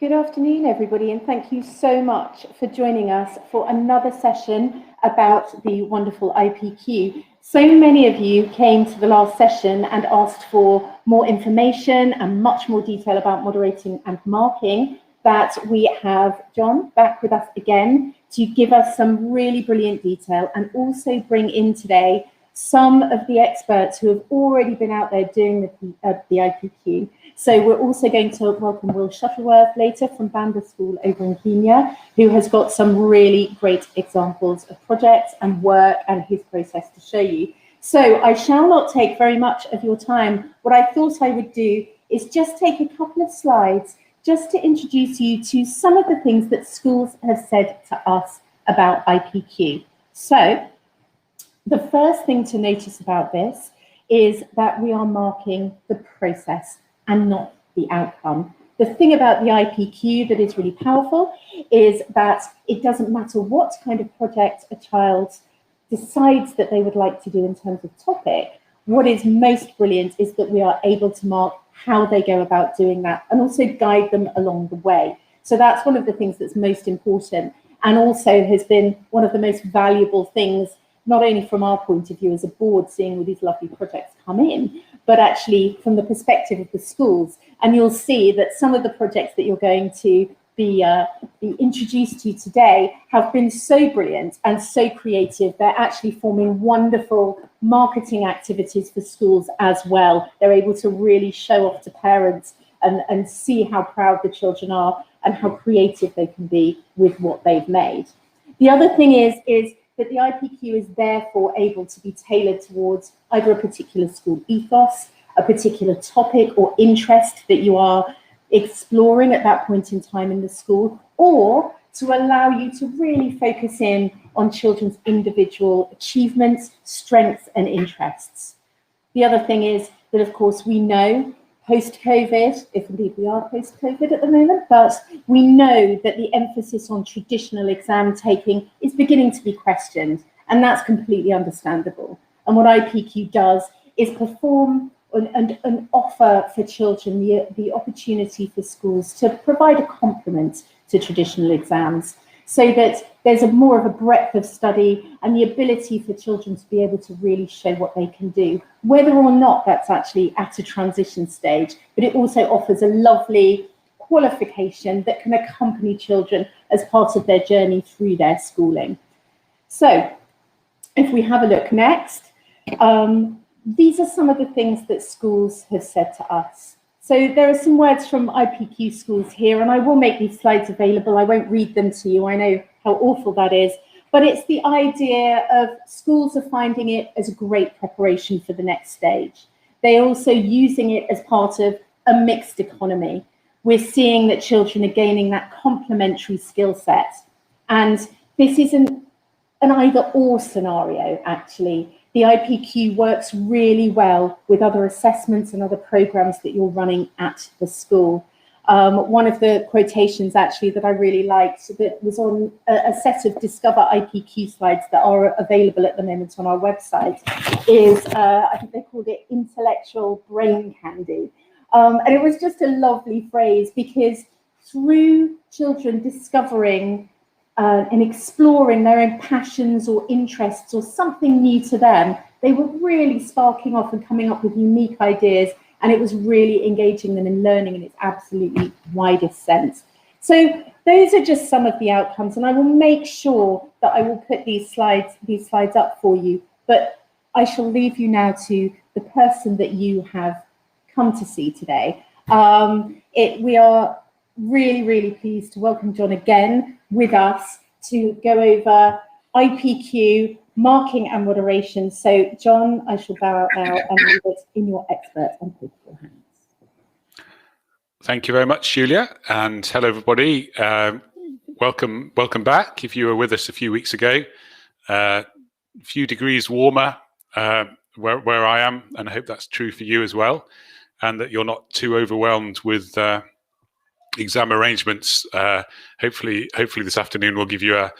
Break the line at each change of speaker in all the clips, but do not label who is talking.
Good afternoon, everybody, and thank you so much for joining us for another session about the wonderful iPQ. So many of you came to the last session and asked for more information and much more detail about moderating and marking, that we have John back with us again to give us some really brilliant detail and also bring in today some of the experts who have already been out there doing the iPQ. So we're also going to welcome Will Shuttleworth later from Banda School over in Kenya, who has got some really great examples of projects and work and his process to show you. So I shall not take very much of your time. What I thought I would do is just take a couple of slides just to introduce you to some of the things that schools have said to us about iPQ. So the first thing to notice about this is that we are marking the process and not the outcome. The thing about the iPQ that is really powerful is that it doesn't matter what kind of project a child decides that they would like to do in terms of topic. What is most brilliant is that we are able to mark how they go about doing that and also guide them along the way. So that's one of the things that's most important, and also has been one of the most valuable things, not only from our point of view as a board, seeing all these lovely projects come in, but actually from the perspective of the schools. And you'll see that some of the projects that you're going to be introduced to today have been so brilliant and so creative. They're actually forming wonderful marketing activities for schools as well. They're able to really show off to parents and see how proud the children are and how creative they can be with what they've made. The other thing is that the iPQ is therefore able to be tailored towards either a particular school ethos, a particular topic or interest that you are exploring at that point in time in the school, or to allow you to really focus in on children's individual achievements, strengths and interests. The other thing is that, of course, we know post-COVID, if indeed we are post-COVID at the moment, but we know that the emphasis on traditional exam taking is beginning to be questioned, and that's completely understandable. And what iPQ does is perform and offer for children the opportunity for schools to provide a complement to traditional exams, so that there's more of a breadth of study and the ability for children to be able to really show what they can do, whether or not that's actually at a transition stage. But it also offers a lovely qualification that can accompany children as part of their journey through their schooling. So if we have a look next, these are some of the things that schools have said to us. So there are some words from iPQ schools here, and I will make these slides available. I won't read them to you. I know how awful that is, but it's the idea of schools are finding it as a great preparation for the next stage. They're also using it as part of a mixed economy. We're seeing that children are gaining that complementary skill set. And this isn't an either-or scenario, actually. The iPQ works really well with other assessments and other programs that you're running at the school. One of the quotations actually that I really liked that was on a set of Discover iPQ slides that are available at the moment on our website is, I think they called it intellectual brain candy. And it was just a lovely phrase, because through children discovering and exploring their own passions or interests or something new to them, they were really sparking off and coming up with unique ideas, and it was really engaging them in learning in its absolutely widest sense. So those are just some of the outcomes, and I will make sure that I will put these slides up for you, but I shall leave you now to the person that you have come to see today. We are really, really pleased to welcome John again with us to go over iPQ, marking and moderation. So John, I shall bow out now and leave it in your expert and capable hands.
Thank you very much, Julia, and hello everybody. Welcome back. If you were with us a few weeks ago, a few degrees warmer where I am, and I hope that's true for you as well, and that you're not too overwhelmed with exam arrangements. Hopefully this afternoon will give you a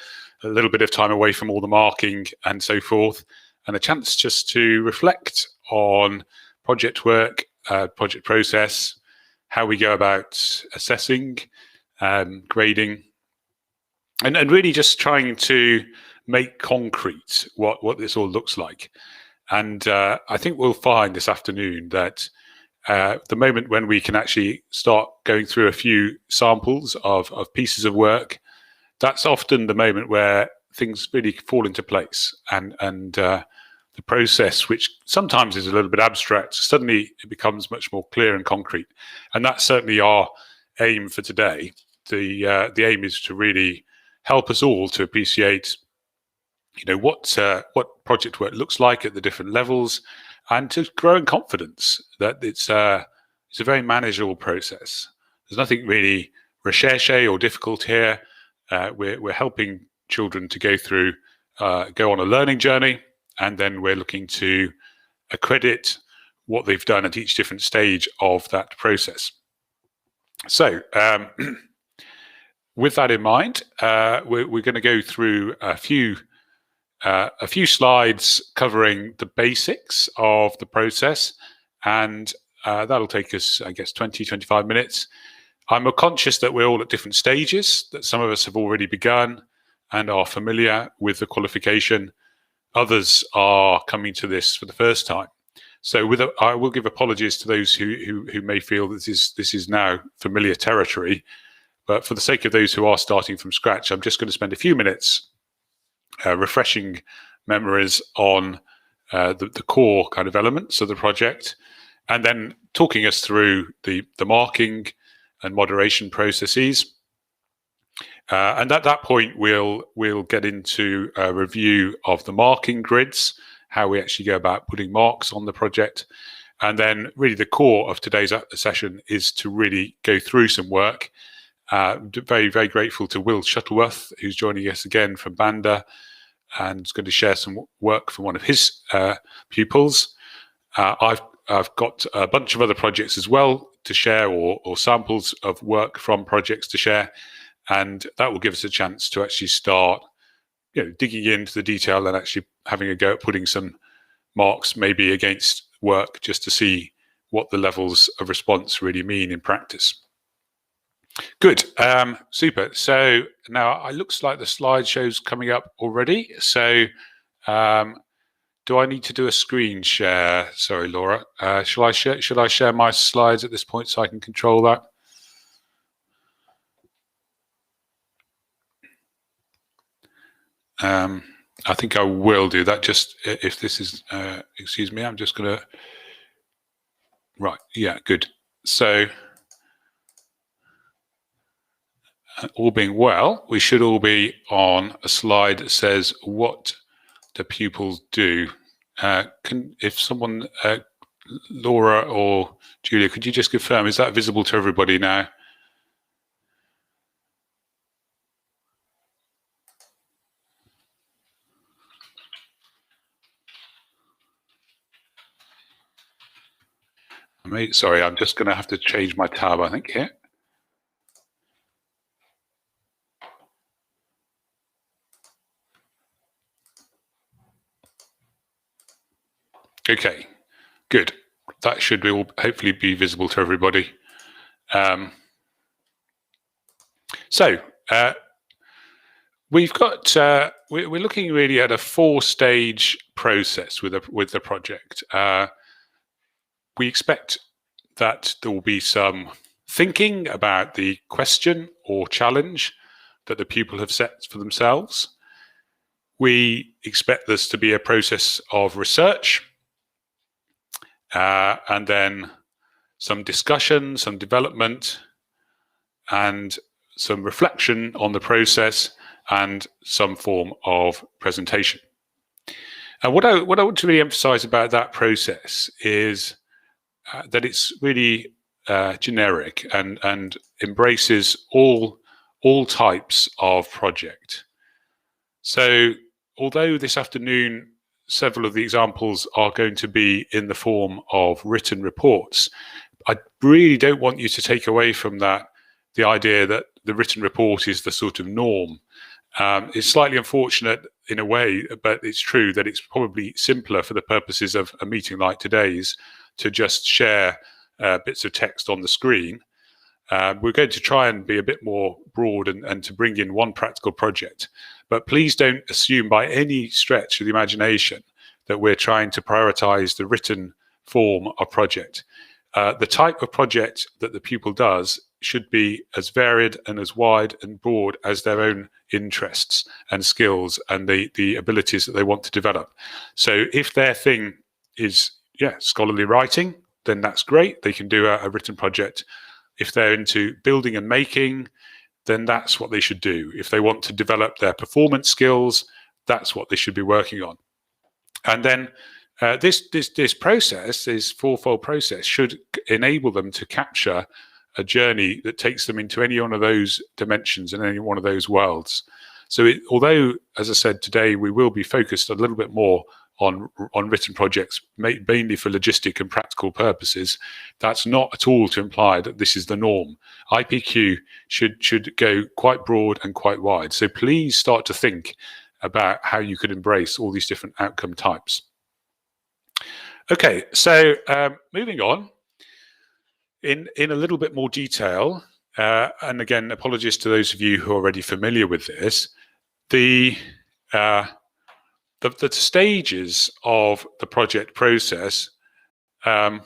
little bit of time away from all the marking and so forth, and a chance just to reflect on project work, project process, how we go about assessing, grading, and really just trying to make concrete what this all looks like. And I think we'll find this afternoon that the moment when we can actually start going through a few samples of pieces of work, that's often the moment where things really fall into place, and the process, which sometimes is a little bit abstract, suddenly it becomes much more clear and concrete. And that's certainly our aim for today. The aim is to really help us all to appreciate, what project work looks like at the different levels, and to grow in confidence that it's a very manageable process. There's nothing really recherche or difficult here. We're helping children to go on a learning journey, and then we're looking to accredit what they've done at each different stage of that process. So with that in mind, we're going to go through a few slides covering the basics of the process, and that'll take us, I guess, 20-25 minutes. I'm conscious that we're all at different stages, that some of us have already begun and are familiar with the qualification. Others are coming to this for the first time. So I will give apologies to those who may feel that this is now familiar territory. But for the sake of those who are starting from scratch, I'm just going to spend a few minutes refreshing memories on the core kind of elements of the project, and then talking us through the marking and moderation processes. And at that point, we'll get into a review of the marking grids, how we actually go about putting marks on the project. And then really the core of today's session is to really go through some work. Very, very grateful to Will Shuttleworth, who's joining us again from Banda, and is going to share some work from one of his pupils. I've got a bunch of other projects as well to share, or samples of work from projects to share. And that will give us a chance to actually start, digging into the detail and actually having a go at putting some marks maybe against work, just to see what the levels of response really mean in practice. Good, super. So now it looks like the slideshow's coming up already. So do I need to do a screen share? Sorry, Laura. Should I share my slides at this point so I can control that? I think I will do that. Just if this is, excuse me, I'm just going to, right, yeah, good. So all being well, we should all be on a slide that says what the pupils do. If someone, Laura or Julia, could you just confirm, is that visible to everybody now? Sorry, I'm just going to have to change my tab, I think, here. Okay, good. That should hopefully be visible to everybody. So we've got we're looking really at a 4-stage process with the project. We expect that there will be some thinking about the question or challenge that the pupil have set for themselves. We expect this to be a process of research, and then some discussion, some development, and some reflection on the process, and some form of presentation. And what I want to really emphasize about that process is that it's really generic and embraces all types of project. So although this afternoon several of the examples are going to be in the form of written reports, I really don't want you to take away from that the idea that the written report is the sort of norm. It's slightly unfortunate in a way, but it's true that it's probably simpler for the purposes of a meeting like today's to just share bits of text on the screen. We're going to try and be a bit more broad and to bring in one practical project. But please don't assume by any stretch of the imagination that we're trying to prioritize the written form of project. The type of project that the pupil does should be as varied and as wide and broad as their own interests and skills and the abilities that they want to develop. So if their thing is scholarly writing, then that's great. They can do a written project. If they're into building and making, then that's what they should do. If they want to develop their performance skills, that's what they should be working on. And then this process, this fourfold process, should enable them to capture a journey that takes them into any one of those dimensions and any one of those worlds. So although, as I said today, we will be focused a little bit more on written projects, mainly for logistic and practical purposes, that's not at all to imply that this is the norm. IPQ should go quite broad and quite wide. So please start to think about how you could embrace all these different outcome types. Okay, so moving on, in a little bit more detail, and again, apologies to those of you who are already familiar with this, the stages of the project process, the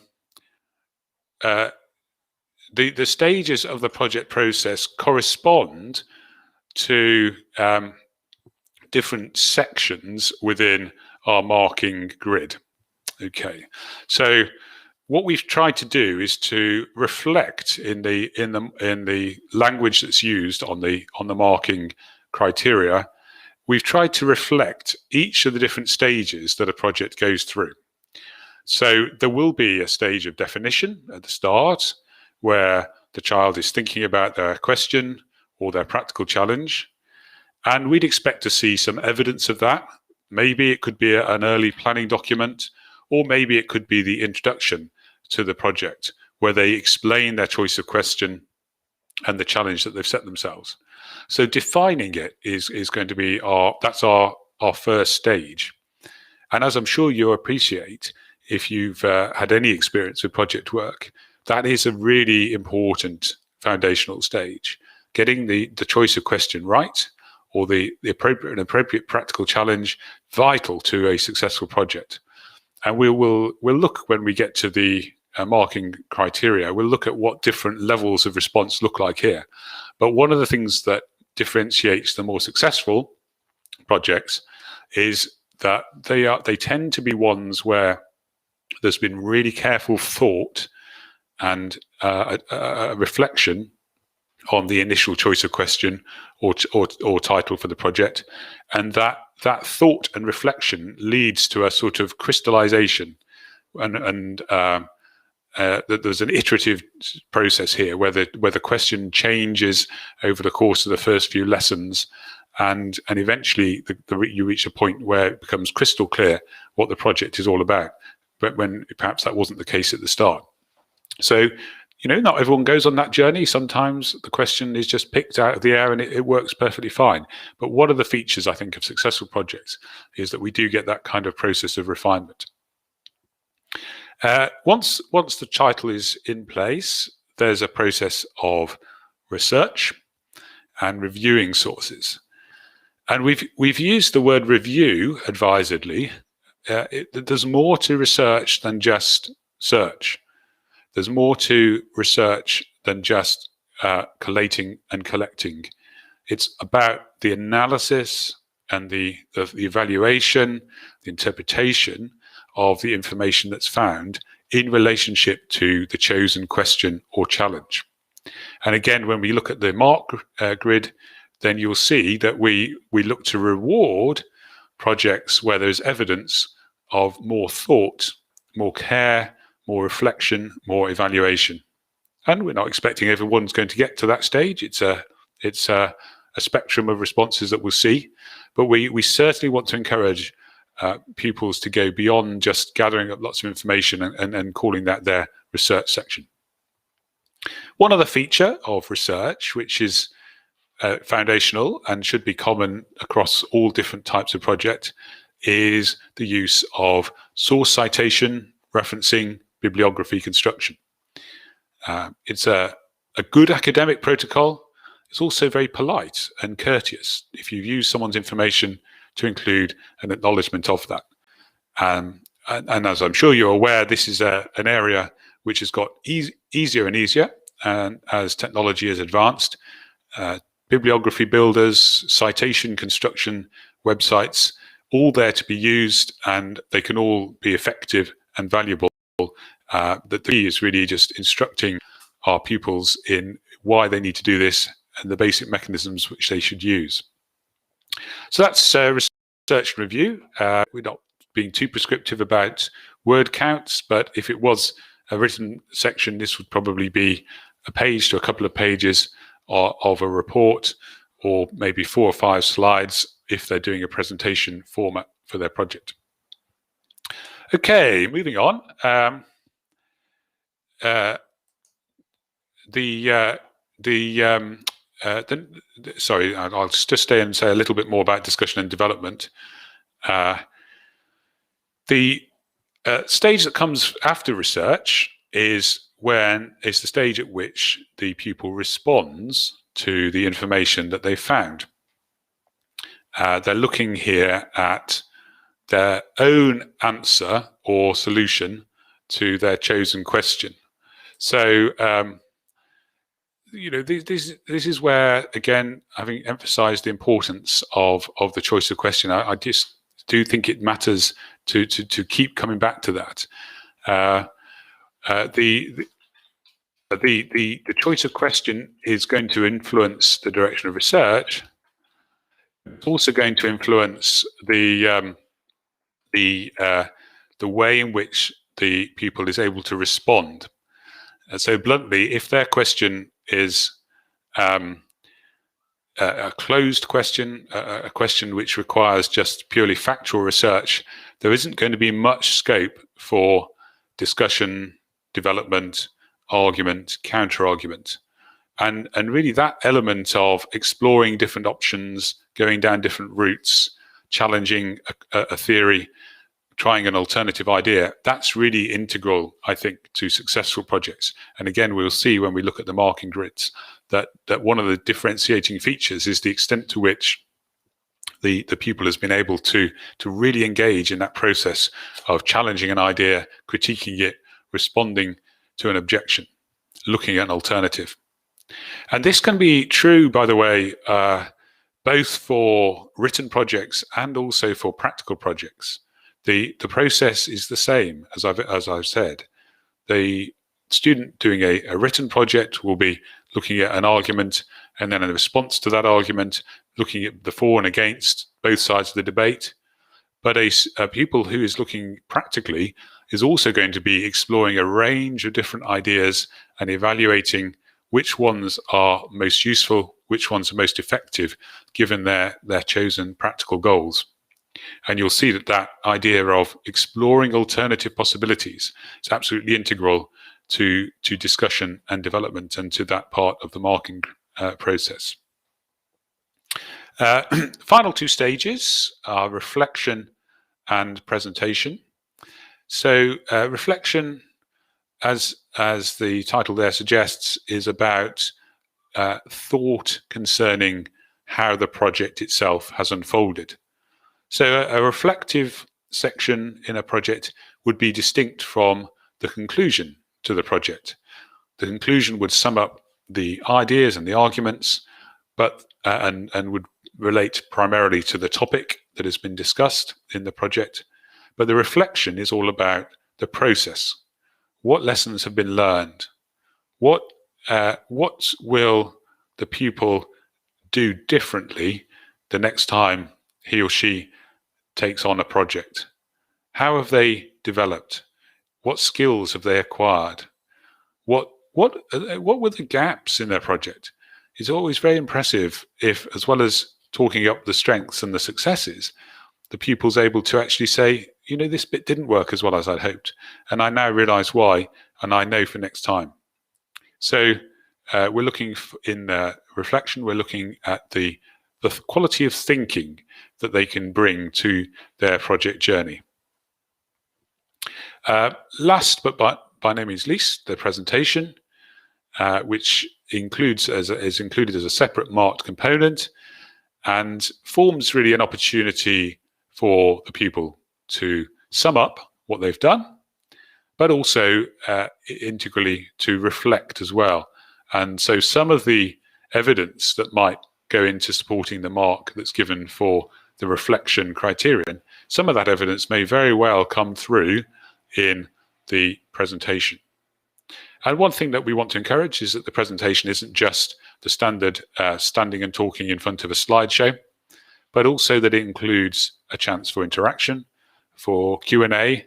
stages of the project process correspond to different sections within our marking grid. Okay, so what we've tried to do is to reflect in the language that's used on the marking criteria. We've tried to reflect each of the different stages that a project goes through. So there will be a stage of definition at the start where the child is thinking about their question or their practical challenge. And we'd expect to see some evidence of that. Maybe it could be an early planning document, or maybe it could be the introduction to the project where they explain their choice of question and the challenge that they've set themselves. So defining it is going to be our first stage. And as I'm sure you appreciate, if you've had any experience with project work, that is a really important foundational stage. Getting the choice of question right, or the appropriate practical challenge, vital to a successful project. And we'll look when we get to the marking criteria, we'll look at what different levels of response look like here. But one of the things that differentiates the more successful projects is that they tend to be ones where there's been really careful thought and a reflection on the initial choice of question or title for the project, and that thought and reflection leads to a sort of crystallization, and that there's an iterative process here where the question changes over the course of the first few lessons, and eventually you reach a point where it becomes crystal clear what the project is all about, but when perhaps that wasn't the case at the start. So, not everyone goes on that journey. Sometimes the question is just picked out of the air and it works perfectly fine. But one of the features, I think, of successful projects is that we do get that kind of process of refinement. Once the title is in place, there's a process of research and reviewing sources. And we've used the word review advisedly. There's more to research than just search. There's more to research than just collating and collecting. It's about the analysis and the evaluation, the interpretation of the information that's found in relationship to the chosen question or challenge. And again, when we look at the mark grid, then you'll see that we look to reward projects where there's evidence of more thought, more care, more reflection, more evaluation. And we're not expecting everyone's going to get to that stage. It's a spectrum of responses that we'll see, but we certainly want to encourage pupils to go beyond just gathering up lots of information and calling that their research section. One other feature of research, which is foundational and should be common across all different types of project, is the use of source citation, referencing, bibliography construction. It's a a good academic protocol is also very polite and courteous if you use someone's information to include an acknowledgement of that. And as I'm sure you're aware, this is an area which has got easier and easier, and as technology has advanced. Bibliography builders, citation construction websites, all there to be used, and they can all be effective and valuable. The key is really just instructing our pupils in why they need to do this and the basic mechanisms which they should use. So that's research and review. We're not being too prescriptive about word counts, but if it was a written section, this would probably be a page to a couple of pages of a report, or maybe 4 or 5 slides if they're doing a presentation format for their project. Okay, moving on. Sorry, I'll just stay and say a little bit more about discussion and development. The stage that comes after research is the stage at which the pupil responds to the information that they found. They're looking here at their own answer or solution to their chosen question. So, this is where, again, having emphasized the importance of the choice of question, I just do think it matters to keep coming back to that. The choice of question is going to influence the direction of research. It's also going to influence the way in which the pupil is able to respond. And so, bluntly, if their question is a closed question, a question which requires just purely factual research, there isn't going to be much scope for discussion, development, argument, counter-argument. And really that element of exploring different options, going down different routes, challenging a theory, trying an alternative idea, that's really integral, I think, to successful projects. And again, we'll see when we look at the marking grids that one of the differentiating features is the extent to which the pupil has been able to really engage in that process of challenging an idea, critiquing it, responding to an objection, looking at an alternative. And this can be true, by the way, both for written projects and also for practical projects. The process is the same, as I've said. The student doing a written project will be looking at an argument, and then in response to that argument, looking at the for and against both sides of the debate. But a pupil who is looking practically is also going to be exploring a range of different ideas and evaluating which ones are most useful, which ones are most effective, given their chosen practical goals. And you'll see that idea of exploring alternative possibilities is absolutely integral to discussion and development and to that part of the marking process. Final 2 stages are reflection and presentation. So reflection, as the title there suggests, is about thought concerning how the project itself has unfolded. So a reflective section in a project would be distinct from the conclusion to the project. The conclusion would sum up the ideas and the arguments, but and would relate primarily to the topic that has been discussed in the project. But the reflection is all about the process. What lessons have been learned? What will the pupil do differently the next time he or she takes on a project? How have they developed? What skills have they acquired? What were the gaps in their project? It's always very impressive if, as well as talking up the strengths and the successes, the pupil's able to actually say, this bit didn't work as well as I'd hoped, and I now realize why, and I know for next time. So we're looking in reflection, we're looking at the quality of thinking that they can bring to their project journey. Last but by no means least, the presentation, which is included as a separate marked component, and forms really an opportunity for the pupil to sum up what they've done, but also integrally to reflect as well. And so some of the evidence that might go into supporting the mark that's given for the reflection criterion, some of that evidence may very well come through in the presentation. And one thing that we want to encourage is that the presentation isn't just the standard standing and talking in front of a slideshow, but also that it includes a chance for interaction, for Q&A,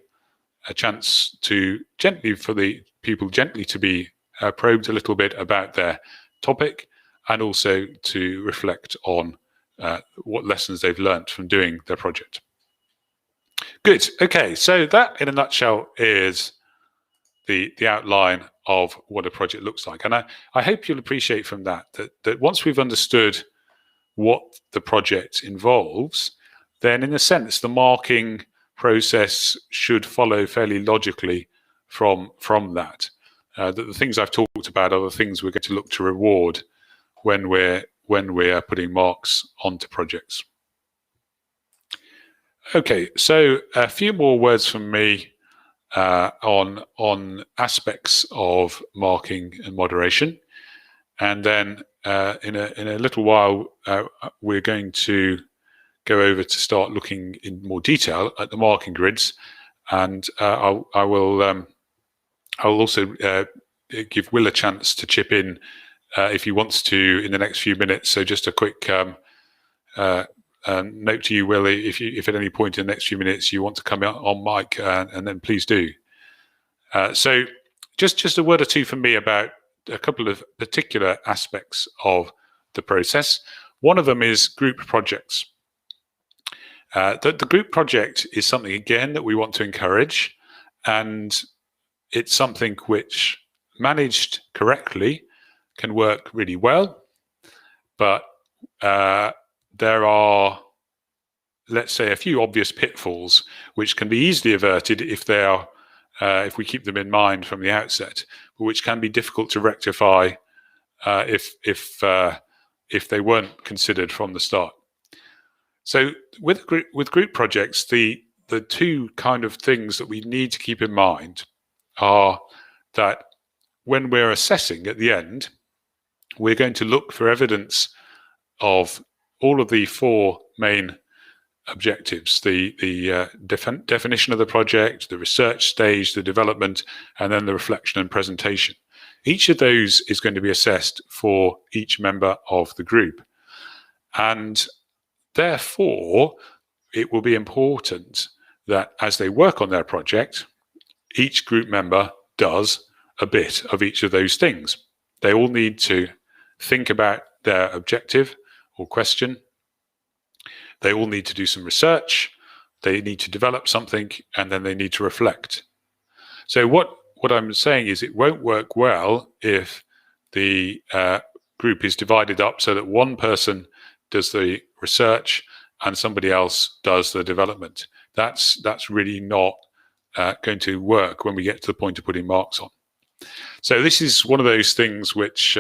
a chance to for the pupil gently to be probed a little bit about their topic, and also to reflect on what lessons they've learnt from doing their project. Good. Okay, so that in a nutshell is the outline of what a project looks like. And I hope you'll appreciate from that once we've understood what the project involves, then in a sense the marking process should follow fairly logically from that. That the things I've talked about are the things we're going to look to reward when we're putting marks onto projects. Okay, so a few more words from me on aspects of marking and moderation, and then in a little while we're going to go over to start looking in more detail at the marking grids, and I will also give Will a chance to chip in if he wants to in the next few minutes. So just a quick note to you, Will, if at any point in the next few minutes you want to come out on mic, and then please do. So just a word or two from me about a couple of particular aspects of the process. One of them is group projects. The group project is something, again, that we want to encourage, and it's something which, managed correctly, can work really well, but there are, let's say, a few obvious pitfalls which can be easily averted if we keep them in mind from the outset, but which can be difficult to rectify if they weren't considered from the start. So with group projects, the two kind of things that we need to keep in mind are that when we're assessing at the end, we're going to look for evidence of all of the four main objectives: the definition of the project, the research stage, the development, and then the reflection and presentation. Each of those is going to be assessed for each member of the group, and therefore it will be important that as they work on their project, each group member does a bit of each of those things. They all need to think about their objective or question. They all need to do some research. They need to develop something, and then they need to reflect. So what I'm saying is, it won't work well if the group is divided up so that one person does the research and somebody else does the development. That's really not going to work when we get to the point of putting marks on. So this is one of those things which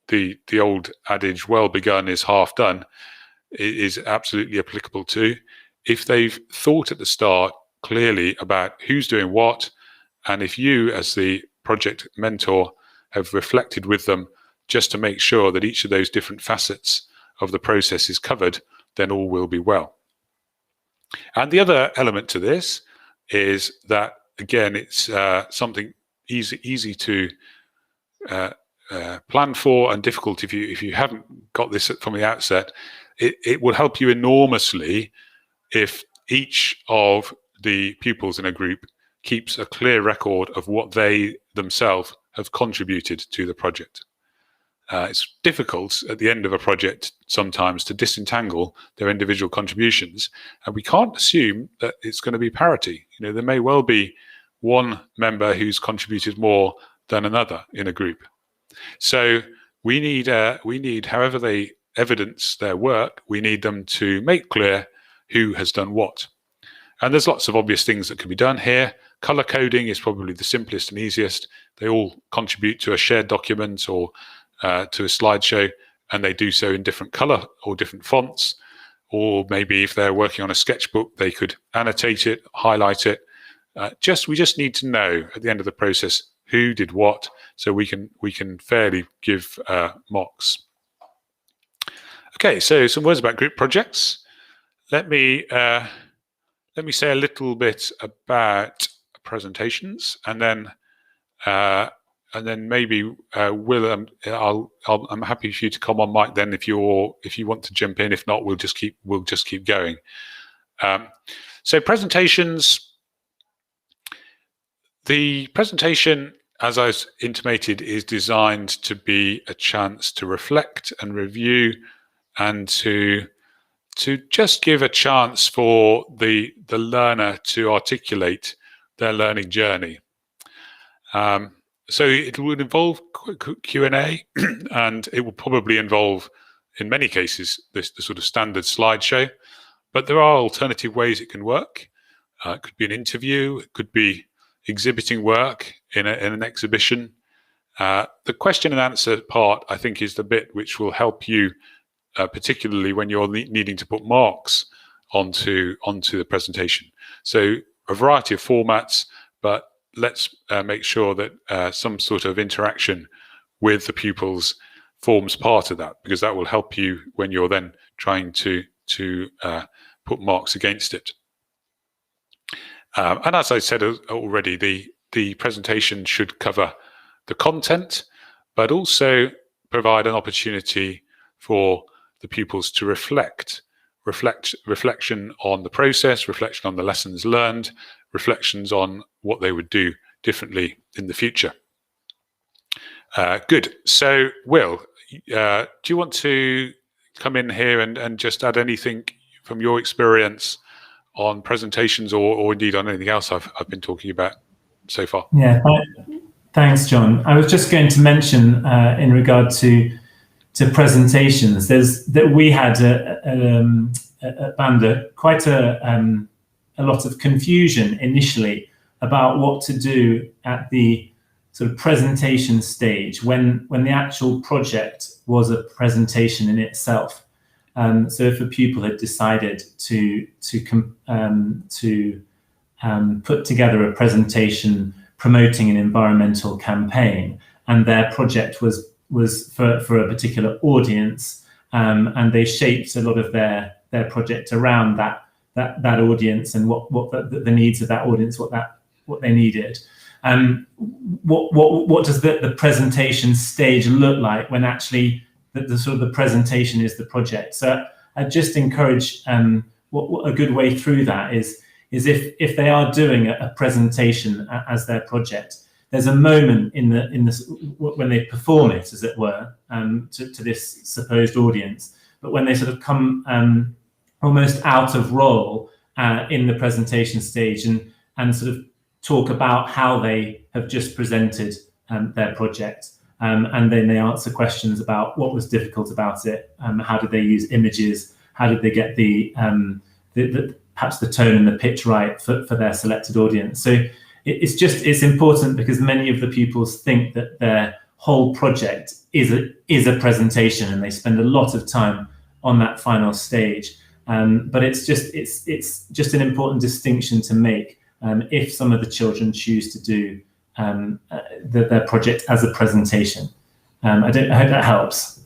the old adage, well begun is half done, is absolutely applicable to. If they've thought at the start clearly about who's doing what, and if you as the project mentor have reflected with them just to make sure that each of those different facets of the process is covered, then all will be well. And the other element to this is that, again, it's something easy to plan for and difficult if you haven't got this from the outset. It will help you enormously if each of the pupils in a group keeps a clear record of what they themselves have contributed to the project. It's difficult at the end of a project sometimes to disentangle their individual contributions, and we can't assume that it's going to be parity. You know, there may well be one member who's contributed more than another in a group. So we need, however they evidence their work, we need them to make clear who has done what. And there's lots of obvious things that can be done here. Color coding is probably the simplest and easiest. They all contribute to a shared document or to a slideshow, and they do so in different color or different fonts, or maybe if they're working on a sketchbook, they could annotate it, highlight it. We just need to know at the end of the process who did what, so we can fairly give marks. Okay, so some words about group projects. Let me say a little bit about presentations, and then maybe Will, I'm happy for you to come on mic then if you want to jump in. If not, we'll just keep going. So presentations. The presentation, as I intimated, is designed to be a chance to reflect and review, and to just give a chance for the learner to articulate their learning journey. So it would involve Q&A, and it will probably involve, in many cases, the sort of standard slideshow. But there are alternative ways it can work. It could be an interview. It could be exhibiting work in an exhibition. The question and answer part, I think, is the bit which will help you, particularly when you're needing to put marks onto the presentation. So a variety of formats, but let's make sure that some sort of interaction with the pupils forms part of that, because that will help you when you're then trying to put marks against it. And as I said already, the presentation should cover the content, but also provide an opportunity for the pupils to reflection on the process, reflection on the lessons learned, reflections on what they would do differently in the future. Good. So, Will, do you want to come in here and just add anything from your experience on presentations, or indeed on anything else I've been talking about so far?
Yeah, thanks, John. I was just going to mention in regard to presentations, that we had at Banda quite a lot of confusion initially about what to do at the sort of presentation stage when the actual project was a presentation in itself. So if a pupil had decided to put together a presentation promoting an environmental campaign, and their project was for a particular audience, and they shaped a lot of their project around that audience and what the needs of that audience, what they needed. What does the presentation stage look like when actually the sort of the presentation is the project? So I just encourage what a good way through that is if they are doing a presentation as their project, there's a moment in this when they perform it, as it were, to this supposed audience, but when they sort of come almost out of role in the presentation stage and sort of talk about how they have just presented their project. And then they answer questions about what was difficult about it, how did they use images, how did they get perhaps the tone and the pitch right for their selected audience. So it's important, because many of the pupils think that their whole project is a presentation, and they spend a lot of time on that final stage. But it's just an important distinction to make if some of the children choose to do their project as a presentation. I hope that helps.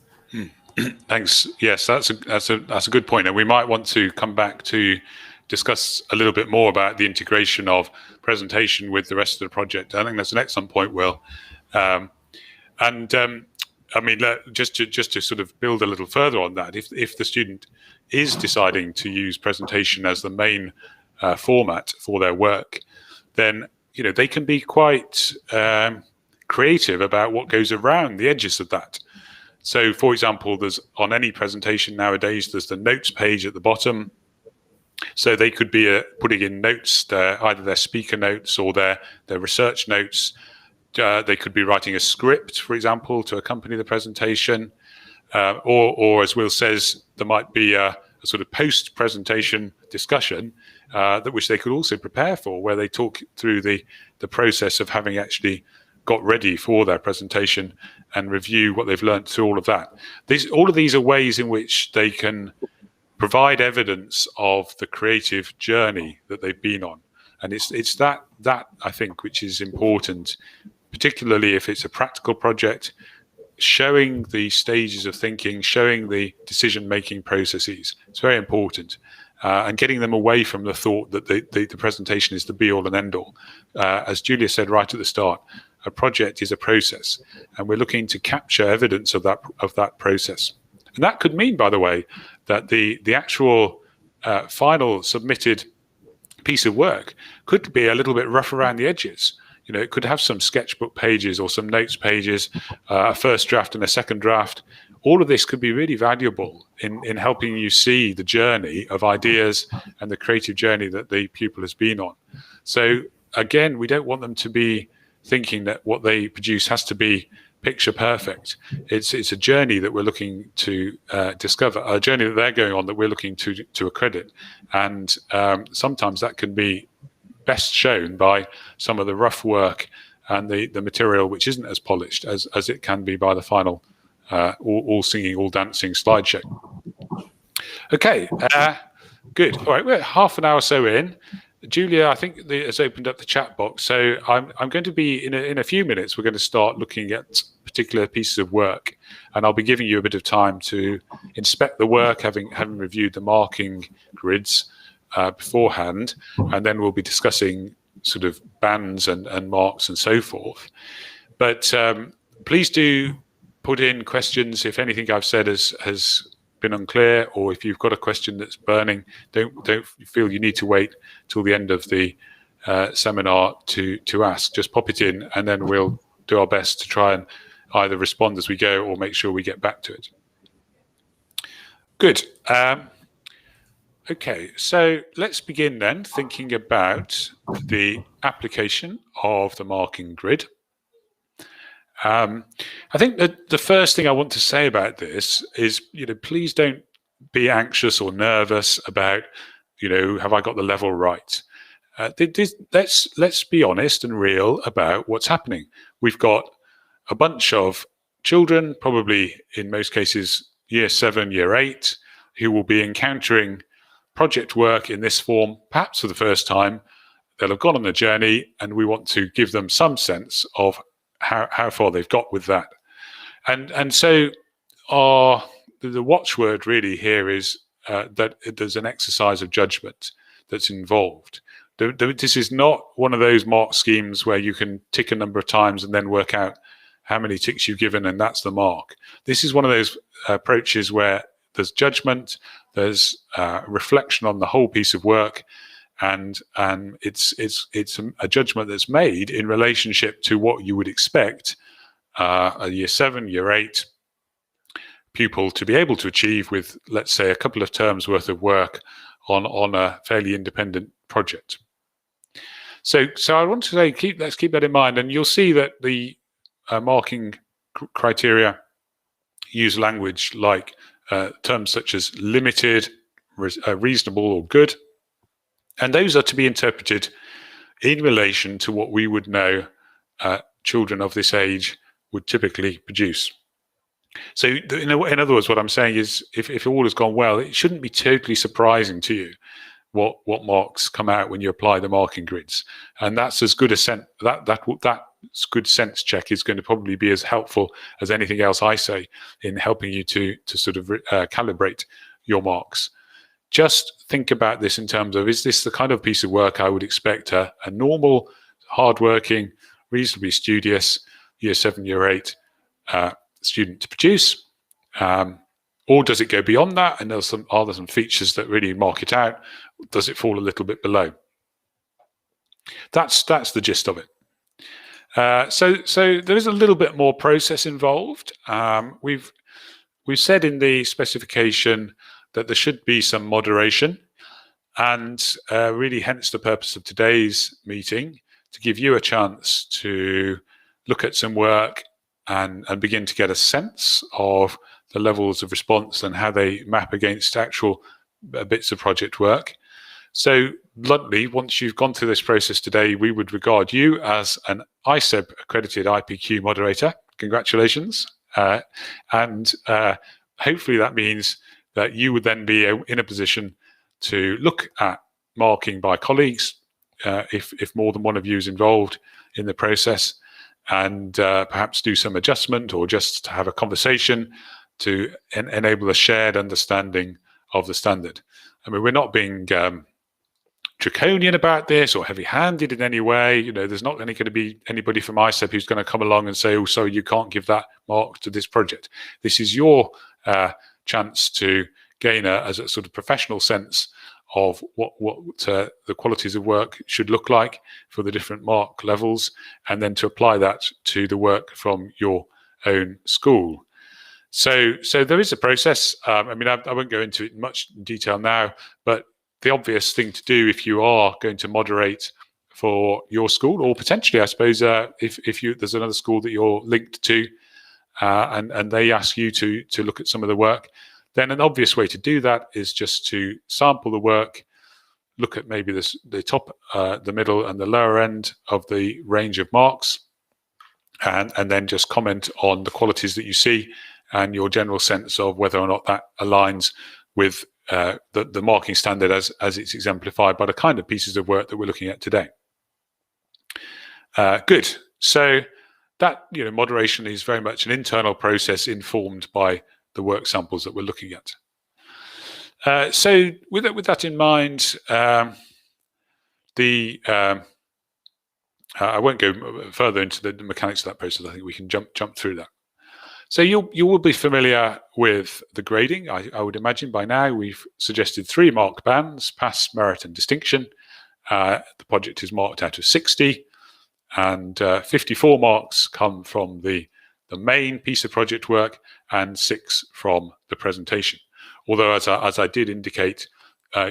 Thanks. Yes, that's a good point, and we might want to come back to discuss a little bit more about the integration of presentation with the rest of the project. I think that's an excellent point, Will. I mean, just to sort of build a little further on that, if the student is deciding to use presentation as the main format for their work, then they can be quite creative about what goes around the edges of that. So, for example, there's on any presentation nowadays, there's the notes page at the bottom. So they could be putting in notes, either their speaker notes or their research notes. They could be writing a script, for example, to accompany the presentation. Or as Will says, there might be a sort of post-presentation discussion which they could also prepare for, where they talk through the process of having actually got ready for their presentation and review what they've learned through all of that. All of these are ways in which they can provide evidence of the creative journey that they've been on. And it's that I think which is important, particularly if it's a practical project, showing the stages of thinking, showing the decision-making processes. It's very important. And getting them away from the thought that the presentation is the be-all and end-all. As Julia said right at the start, a project is a process, and we're looking to capture evidence of that process. And that could mean, by the way, that the actual final submitted piece of work could be a little bit rough around the edges. You know, it could have some sketchbook pages or some notes pages, a first draft and a second draft. All of this could be really valuable in helping you see the journey of ideas and the creative journey that the pupil has been on. So again, we don't want them to be thinking that what they produce has to be picture perfect. It's a journey that we're looking to discover, a journey that they're going on that we're looking to accredit. And sometimes that can be best shown by some of the rough work and the material which isn't as polished as it can be by the final all singing, all dancing slideshow. Okay, good. All right, we're half an hour or so in. Julia, I think has opened up the chat box, so I'm going to be in a few minutes. We're going to start looking at particular pieces of work, and I'll be giving you a bit of time to inspect the work, having reviewed the marking grids beforehand, and then we'll be discussing sort of bands and marks and so forth. But please do put in questions if anything I've said has been unclear, or if you've got a question that's burning. Don't feel you need to wait till the end of the seminar to ask. Just pop it in, and then we'll do our best to try and either respond as we go or make sure we get back to it. Good. Okay, so let's begin then thinking about the application of the marking grid. I think that the first thing I want to say about this is, please don't be anxious or nervous about, have I got the level right? Let's be honest and real about what's happening. We've got a bunch of children, probably in most cases year 7, year 8, who will be encountering project work in this form, perhaps for the first time. They'll have gone on a journey, and we want to give them some sense of how far they've got with that. And so the watchword really here is that there's an exercise of judgment that's involved. This is not one of those mark schemes where you can tick a number of times and then work out how many ticks you've given and that's the mark. This is one of those approaches where there's judgment, there's reflection on the whole piece of work, and it's a judgment that's made in relationship to what you would expect a year 7, year 8 pupil to be able to achieve with, let's say, a couple of terms worth of work on a fairly independent project. So I want to say let's keep that in mind, and you'll see that the marking criteria use language like terms such as limited, reasonable, or good. And those are to be interpreted in relation to what we would know children of this age would typically produce. So in other words, what I'm saying is if all has gone well, it shouldn't be totally surprising to you what marks come out when you apply the marking grids. And that's as good a that good sense check is going to probably be as helpful as anything else I say in helping you to sort of calibrate your marks. Just think about this in terms of, is this the kind of piece of work I would expect a normal, hardworking, reasonably studious year 7, year 8 student to produce? Or does it go beyond that? And are there some features that really mark it out? Does it fall a little bit below? That's the gist of it. So there is a little bit more process involved. We've said in the specification that there should be some moderation, and really hence the purpose of today's meeting, to give you a chance to look at some work and begin to get a sense of the levels of response and how they map against actual bits of project work. So bluntly, once you've gone through this process today, we would regard you as an ICEB accredited IPQ moderator, congratulations. And hopefully that means that you would then be in a position to look at marking by colleagues, if more than one of you is involved in the process, and perhaps do some adjustment or just have a conversation to enable a shared understanding of the standard. I mean, we're not being draconian about this or heavy-handed in any way. You know, there's not going to be anybody from ISEP who's going to come along and say, oh, sorry, you can't give that mark to this project. This is your chance to gain as a sort of professional sense of what the qualities of work should look like for the different mark levels, and then to apply that to the work from your own school. So there is a process. I mean, I won't go into it in much detail now, but the obvious thing to do if you are going to moderate for your school, or potentially, I suppose, if there's another school that you're linked to, and they ask you to look at some of the work, then an obvious way to do that is just to sample the work, look at maybe the top, the middle, and the lower end of the range of marks, and then just comment on the qualities that you see and your general sense of whether or not that aligns with the marking standard as it's exemplified by the kind of pieces of work that we're looking at today. Good. So that, moderation is very much an internal process informed by the work samples that we're looking at. So with that in mind, I won't go further into the mechanics of that process. I think we can jump through that. So you will be familiar with the grading. I would imagine by now we've suggested 3 mark bands: pass, merit, and distinction. The project is marked out of 60, and 54 marks come from the main piece of project work and 6 from the presentation. Although, as I did indicate,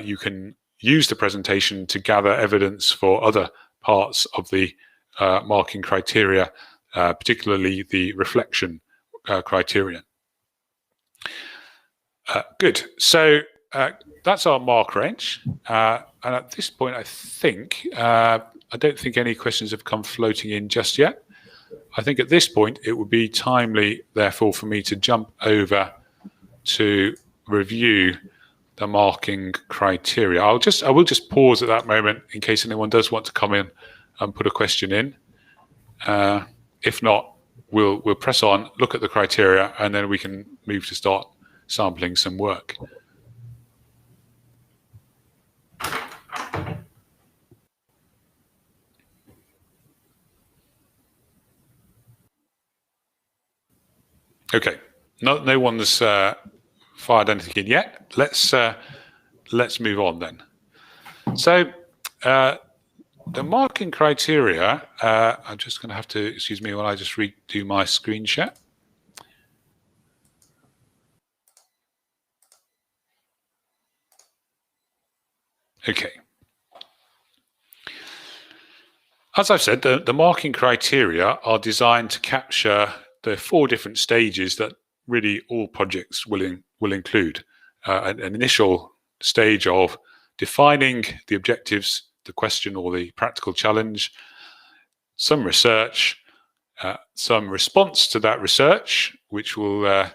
you can use the presentation to gather evidence for other parts of the marking criteria, particularly the reflection criterion. Good. So that's our mark range. And at this point, I think, I don't think any questions have come floating in just yet. I think at this point, it would be timely, therefore, for me to jump over to review the marking criteria. I will just pause at that moment in case anyone does want to come in and put a question in. If not, we'll press on, look at the criteria, and then we can move to start sampling some work. Okay, no one's fired anything in yet. Let's move on then. So the marking criteria, I'm just going to have to, excuse me, while I just redo my screen share. Okay. As I've said, the marking criteria are designed to capture the 4 different stages that really all projects will include. An initial stage of defining the objectives, the question or the practical challenge, some research, some response to that research, which will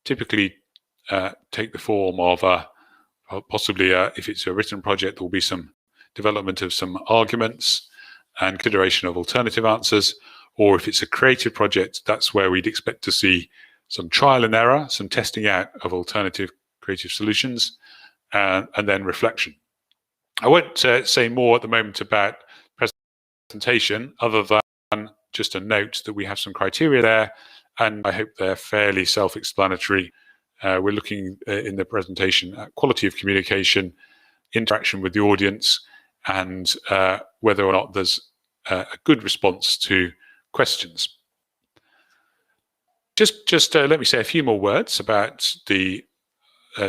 typically take the form of possibly, if it's a written project, there will be some development of some arguments and consideration of alternative answers. Or if it's a creative project, that's where we'd expect to see some trial and error, some testing out of alternative creative solutions, and then reflection. I won't say more at the moment about presentation, other than just a note that we have some criteria there, and I hope they're fairly self-explanatory. We're looking in the presentation at quality of communication, interaction with the audience, and whether or not there's a good response to questions. Just let me say a few more words about the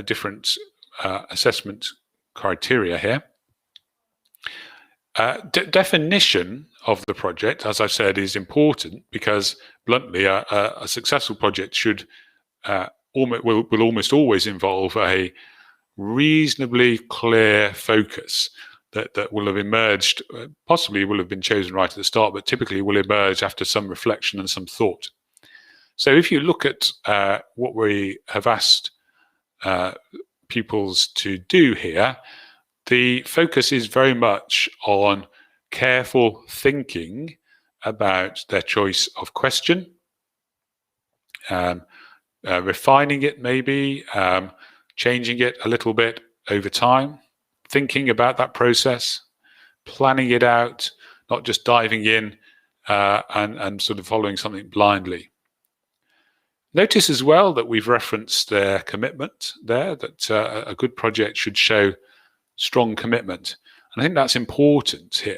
different assessment criteria here. Definition of the project, as I've said, is important because, bluntly, a successful project should will almost always involve a reasonably clear focus that will have emerged, possibly will have been chosen right at the start, but typically will emerge after some reflection and some thought. So if you look at what we have asked pupils to do here, the focus is very much on careful thinking about their choice of question, refining it maybe, changing it a little bit over time, thinking about that process, planning it out, not just diving in and sort of following something blindly. Notice as well that we've referenced their commitment there, that a good project should show strong commitment. And I think that's important here.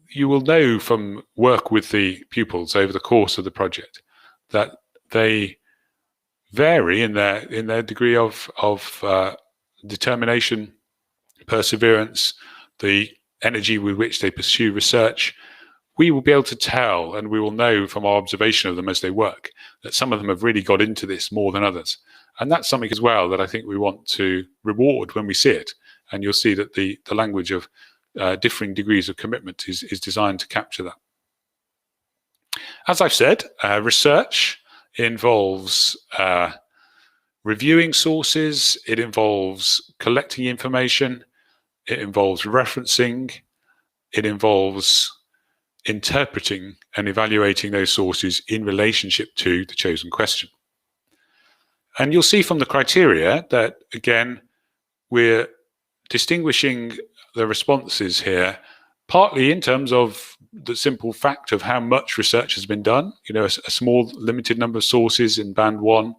You will know from work with the pupils over the course of the project that they vary in their degree of determination, perseverance, the energy with which they pursue research. We will be able to tell, and we will know from our observation of them as they work, that some of them have really got into this more than others. And that's something as well that I think we want to reward when we see it. And you'll see that the language of differing degrees of commitment is designed to capture that. As I've said, research involves reviewing sources, it involves collecting information, it involves referencing, it involves interpreting and evaluating those sources in relationship to the chosen question. And you'll see from the criteria that, again, we're distinguishing the responses here, partly in terms of the simple fact of how much research has been done. You know, a small limited number of sources in band 1,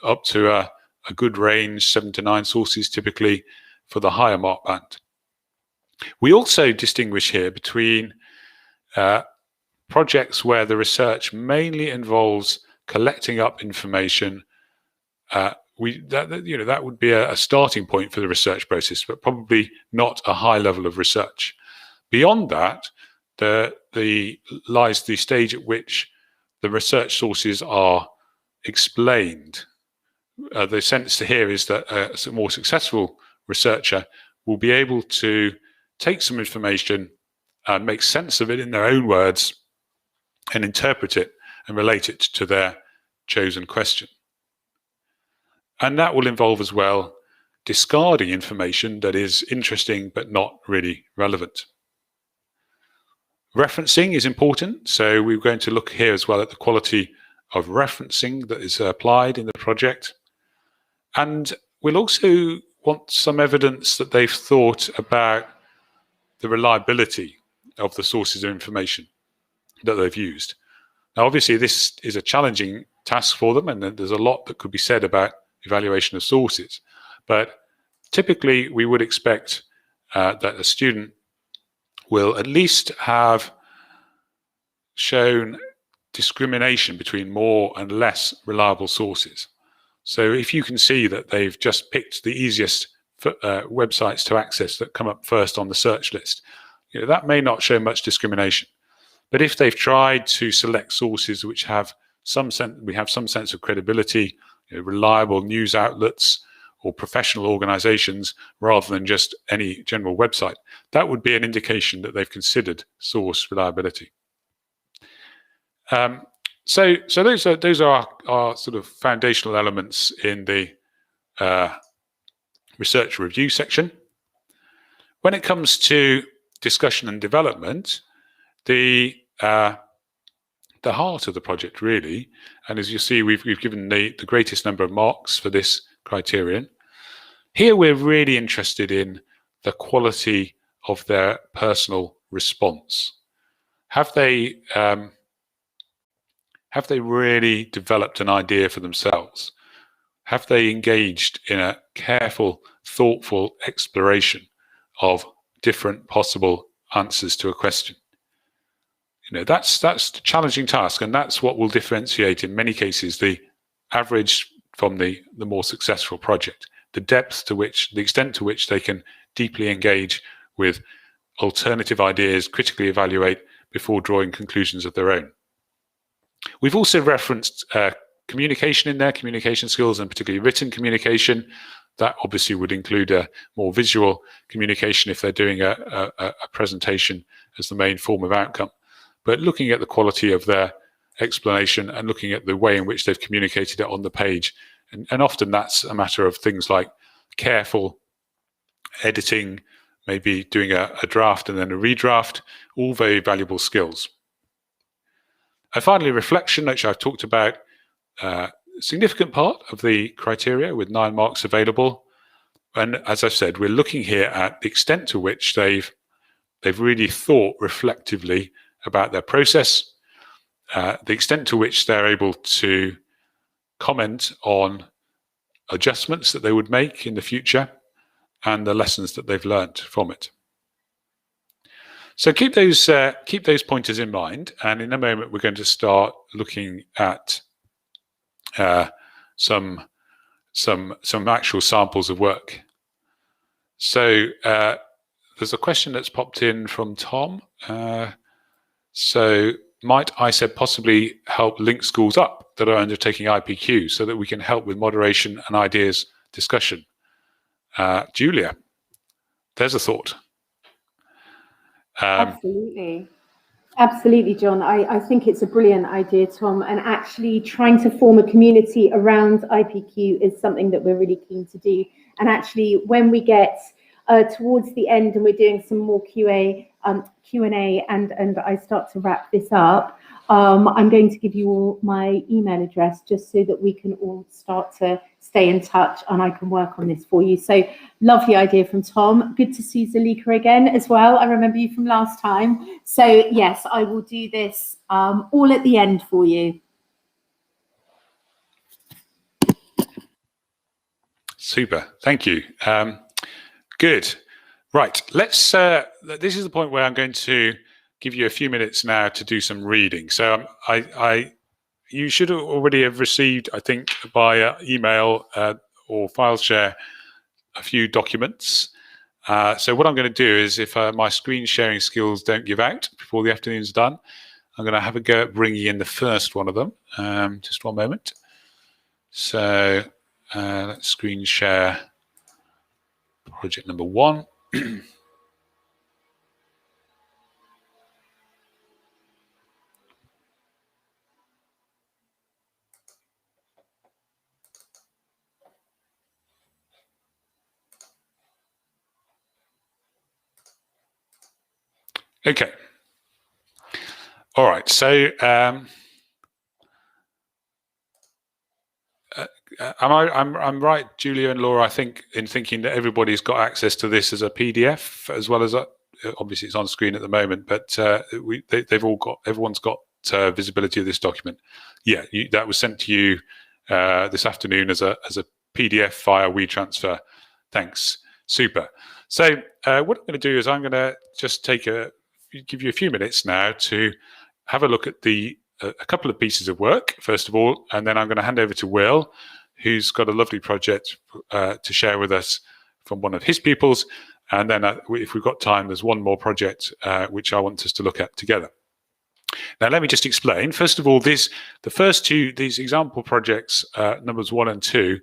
up to a good range, 7 to 9 sources typically for the higher mark band. We also distinguish here between projects where the research mainly involves collecting up information. That would be a starting point for the research process, but probably not a high level of research. Beyond that, lies the stage at which the research sources are explained. The sense here is that a more successful researcher will be able to take some information and make sense of it in their own words and interpret it and relate it to their chosen question. And that will involve as well discarding information that is interesting but not really relevant. Referencing is important, so we're going to look here as well at the quality of referencing that is applied in the project. And we'll also want some evidence that they've thought about the reliability of the sources of information that they've used. Now, obviously, this is a challenging task for them, and there's a lot that could be said about evaluation of sources. But typically, we would expect that a student will at least have shown discrimination between more and less reliable sources. So if you can see that they've just picked the easiest websites to access that come up first on the search list, that may not show much discrimination. But if they've tried to select sources which have some sense of credibility, reliable news outlets or professional organizations rather than just any general website, that would be an indication that they've considered source reliability. So those are our sort of foundational elements in the research review section. When it comes to discussion and development, the heart of the project really, and as you see, we've given the greatest number of marks for this criterion. Here we're really interested in the quality of their personal response. Have they really developed an idea for themselves? Have they engaged in a careful, thoughtful exploration of different possible answers to a question? That's the challenging task, and that's what will differentiate in many cases the average from the more successful project. The extent to which they can deeply engage with alternative ideas, critically evaluate before drawing conclusions of their own. We've also referenced communication in there, communication skills, and particularly written communication. That obviously would include a more visual communication if they're doing a presentation as the main form of outcome. But looking at the quality of their explanation and looking at the way in which they've communicated it on the page. And often that's a matter of things like careful editing, maybe doing a draft and then a redraft, all very valuable skills. And finally, reflection, which I've talked about, significant part of the criteria with 9 marks available. And as I've said, we're looking here at the extent to which they've really thought reflectively about their process, the extent to which they're able to comment on adjustments that they would make in the future, and the lessons that they've learned from it. So keep those pointers in mind, and in a moment we're going to start looking at some actual samples of work. So there's a question that's popped in from Tom. So might ISEB possibly help link schools up that are undertaking iPQ so that we can help with moderation and ideas discussion? Julia, there's a thought.
Absolutely, John. I think it's a brilliant idea, Tom, and actually trying to form a community around IPQ is something that we're really keen to do. And actually, when we get towards the end and we're doing some more Q&A and I start to wrap this up, I'm going to give you all my email address just so that we can all start to stay in touch and I can work on this for you. So lovely idea from Tom. Good to see Zalika again as well. I remember you from last time. So yes, I will do this all at the end for you.
Super, thank you. Good. Right, let's. This is the point where I'm going to give you a few minutes now to do some reading. So you should already have received, I think, via email or file share, a few documents. So what I'm going to do is, if my screen sharing skills don't give out before the afternoon's done, I'm going to have a go at bringing in the first one of them. Just one moment. So let's screen share project number 1. Okay. All right. So, I'm right, Julia and Laura, I think, in thinking that everybody's got access to this as a PDF, as well as obviously it's on screen at the moment, but everyone's got visibility of this document. Yeah, that was sent to you this afternoon as a PDF via WeTransfer. Thanks. Super. So what I'm going to do is I'm going to just give you a few minutes now to have a look at a couple of pieces of work, first of all, and then I'm going to hand over to Will, who's got a lovely project to share with us from one of his pupils. And then if we've got time, there's one more project which I want us to look at together. Now, let me just explain. First of all, the first two, these example projects, numbers 1 and 2,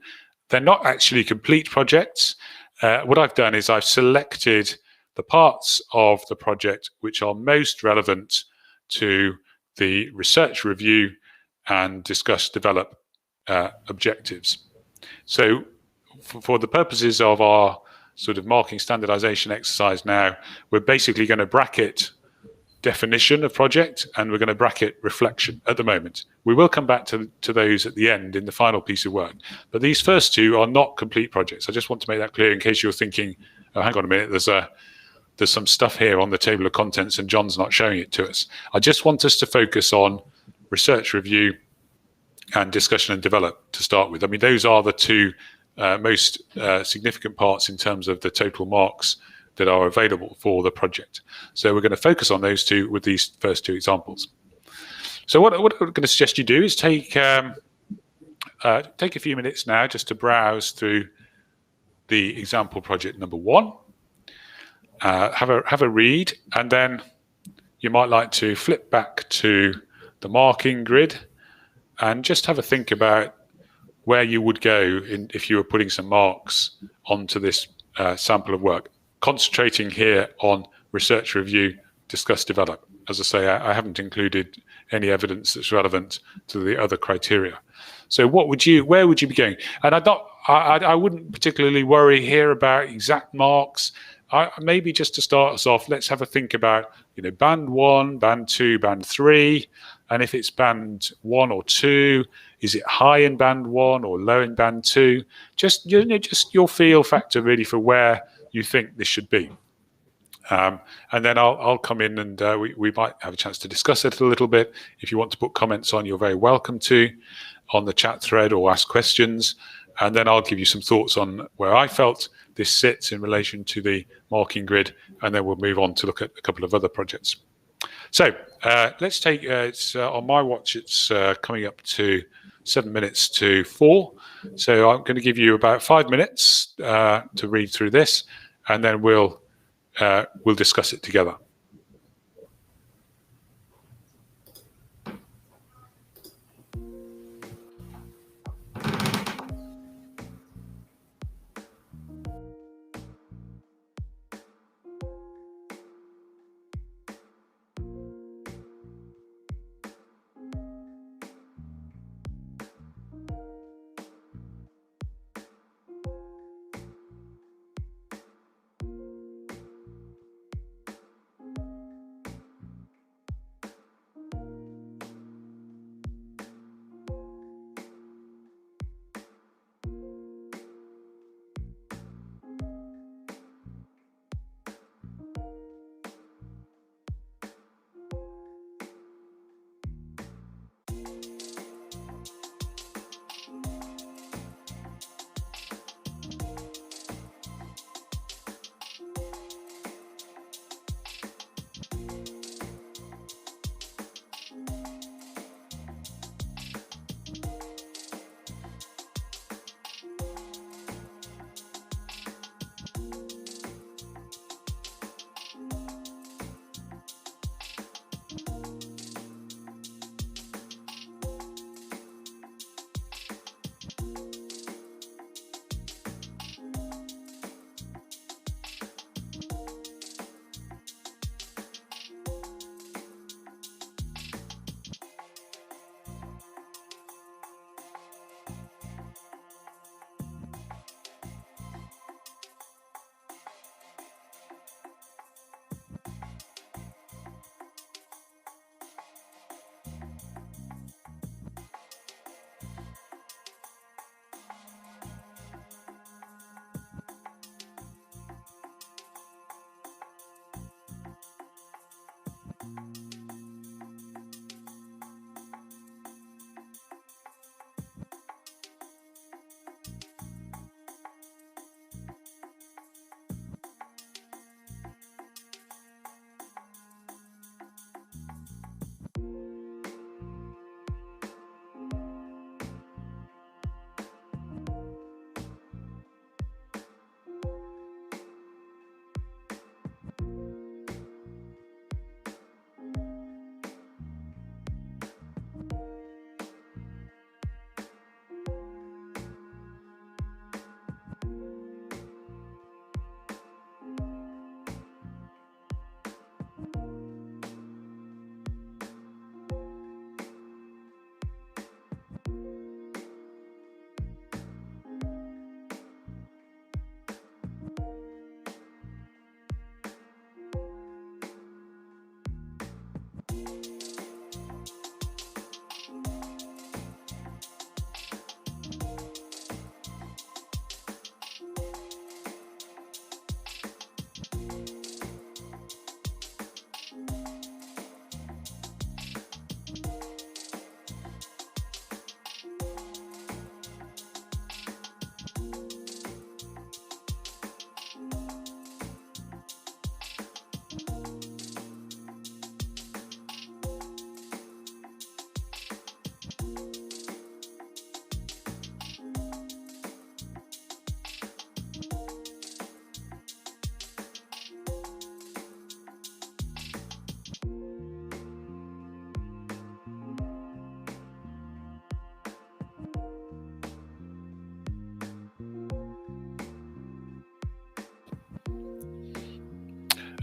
they're not actually complete projects. What I've done is I've selected the parts of the project which are most relevant to the research review and discuss develop objectives. So for the purposes of our sort of marking standardization exercise now, we're basically going to bracket definition of project and we're going to bracket reflection at the moment. We will come back to those at the end in the final piece of work, but these first two are not complete projects. I just want to make that clear in case you're thinking, oh, hang on a minute, there's some stuff here on the table of contents and John's not showing it to us. I just want us to focus on research review and discussion and develop to start with. I mean, those are the two most significant parts in terms of the total marks that are available for the project. So we're going to focus on those two with these first two examples. So what I'm going to suggest you do is take a few minutes now just to browse through the example project number 1. Have a read, and then you might like to flip back to the marking grid and just have a think about where you would go if you were putting some marks onto this sample of work, concentrating here on research review, discuss, develop. as I say, I haven't included any evidence that's relevant to the other criteria. So where would you be going? And I wouldn't particularly worry here about exact marks. Maybe just to start us off, let's have a think about, band 1, band 2, band 3. And if it's band 1 or 2, is it high in band 1 or low in band 2? Just your feel factor really for where you think this should be. And then I'll come in and we might have a chance to discuss it a little bit. If you want to put comments on, you're very welcome to on the chat thread or ask questions. And then I'll give you some thoughts on where I felt this sits in relation to the marking grid. And then we'll move on to look at a couple of other projects. So let's take, it's on my watch, it's coming up to 7 minutes to 4. So I'm going to give you about 5 minutes to read through this, and then we'll discuss it together.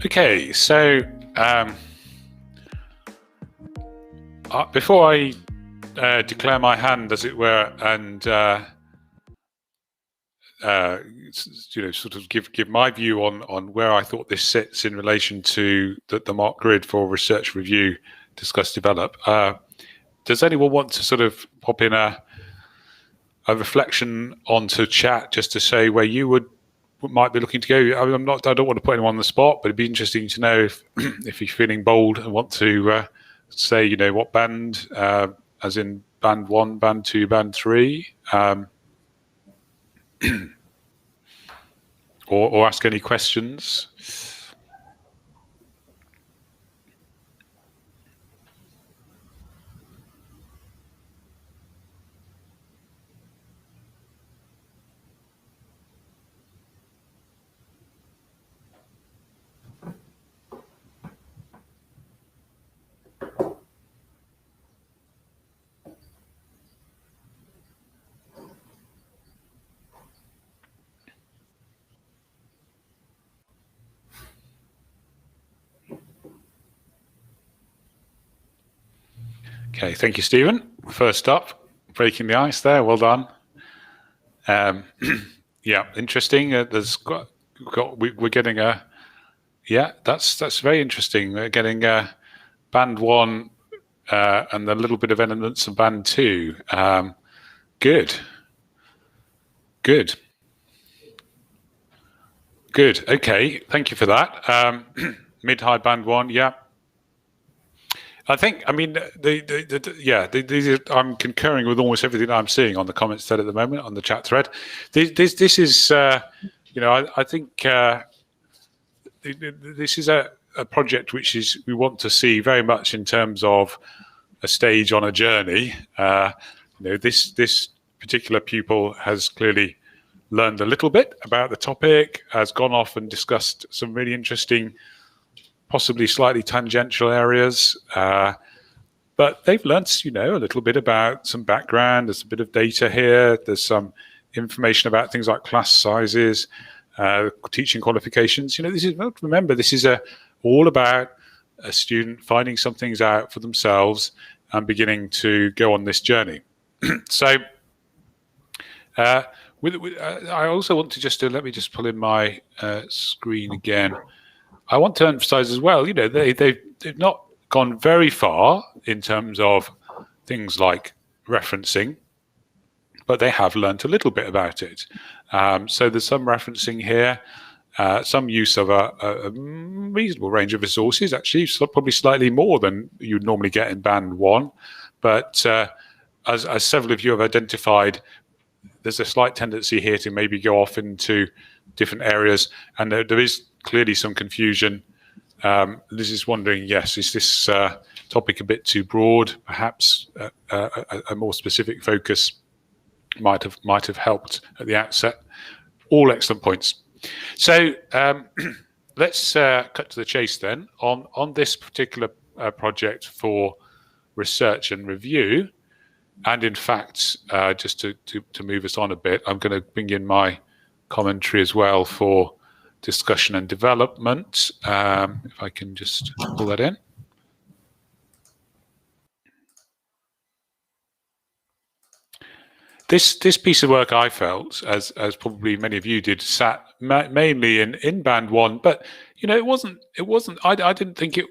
Okay, so Before I declare my hand, as it were, and sort of give my view on where I thought this sits in relation to the mark grid for research, review, discuss, develop. Does anyone want to sort of pop in a reflection onto chat just to say where you might be looking to go? I don't want to put anyone on the spot, but it'd be interesting to know if you're feeling bold and want to say, what band, as in band 1, band 2, band 3. Or ask any questions. Okay, thank you, Stephen. First up, breaking the ice there. Well done. Yeah, interesting. We're getting a. Yeah, that's very interesting. We're getting band 1 and a little bit of elements of band 2. Good. Okay, thank you for that. Mid-high band 1. Yeah. I mean, these are, I'm concurring with almost everything I'm seeing on the comments thread at the moment, on the chat thread. This is, I think this is a project which we want to see very much in terms of a stage on a journey. This particular pupil has clearly learned a little bit about the topic, has gone off and discussed some really interesting, possibly slightly tangential areas, but they've learnt, a little bit about some background. There's a bit of data here. There's some information about things like class sizes, teaching qualifications. Remember, this is all about a student finding some things out for themselves and beginning to go on this journey. So, I also want to let me just pull in my screen again. I want to emphasize as well, they've not gone very far in terms of things like referencing, but they have learnt a little bit about it. So there's some referencing here, some use of a reasonable range of resources, actually, probably slightly more than you'd normally get in band 1. But as several of you have identified, there's a slight tendency here to maybe go off into different areas, and there is clearly some confusion. Liz is wondering, yes, is this topic a bit too broad? Perhaps a more specific focus might have helped at the outset. All excellent points. So let's cut to the chase then on this particular project for research and review. And in fact, just to move us on a bit, I'm going to bring in my commentary as well for discussion and development. If I can just pull that in. This piece of work, I felt, as probably many of you did, sat mainly in band 1, but it wasn't. I didn't think it.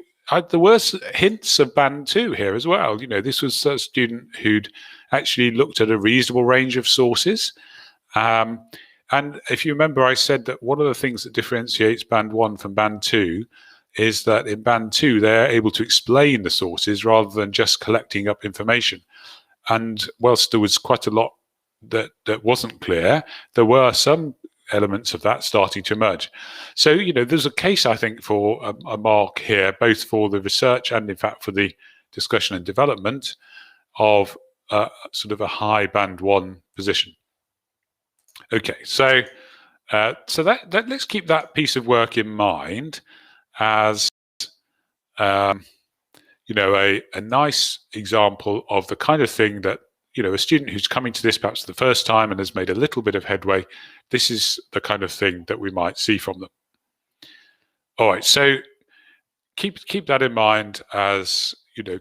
There were hints of band 2 here as well. This was a student who'd actually looked at a reasonable range of sources. And if you remember, I said that one of the things that differentiates band 1 from band 2 is that in band 2, they're able to explain the sources rather than just collecting up information. And whilst there was quite a lot that wasn't clear, there were some elements of that starting to emerge. So, there's a case, I think, for a mark here, both for the research and, in fact, for the discussion and development of sort of a high band 1 position. Okay, so that let's keep that piece of work in mind as a nice example of the kind of thing that a student who's coming to this perhaps for the first time and has made a little bit of headway. This is the kind of thing that we might see from them. All right, so keep that in mind as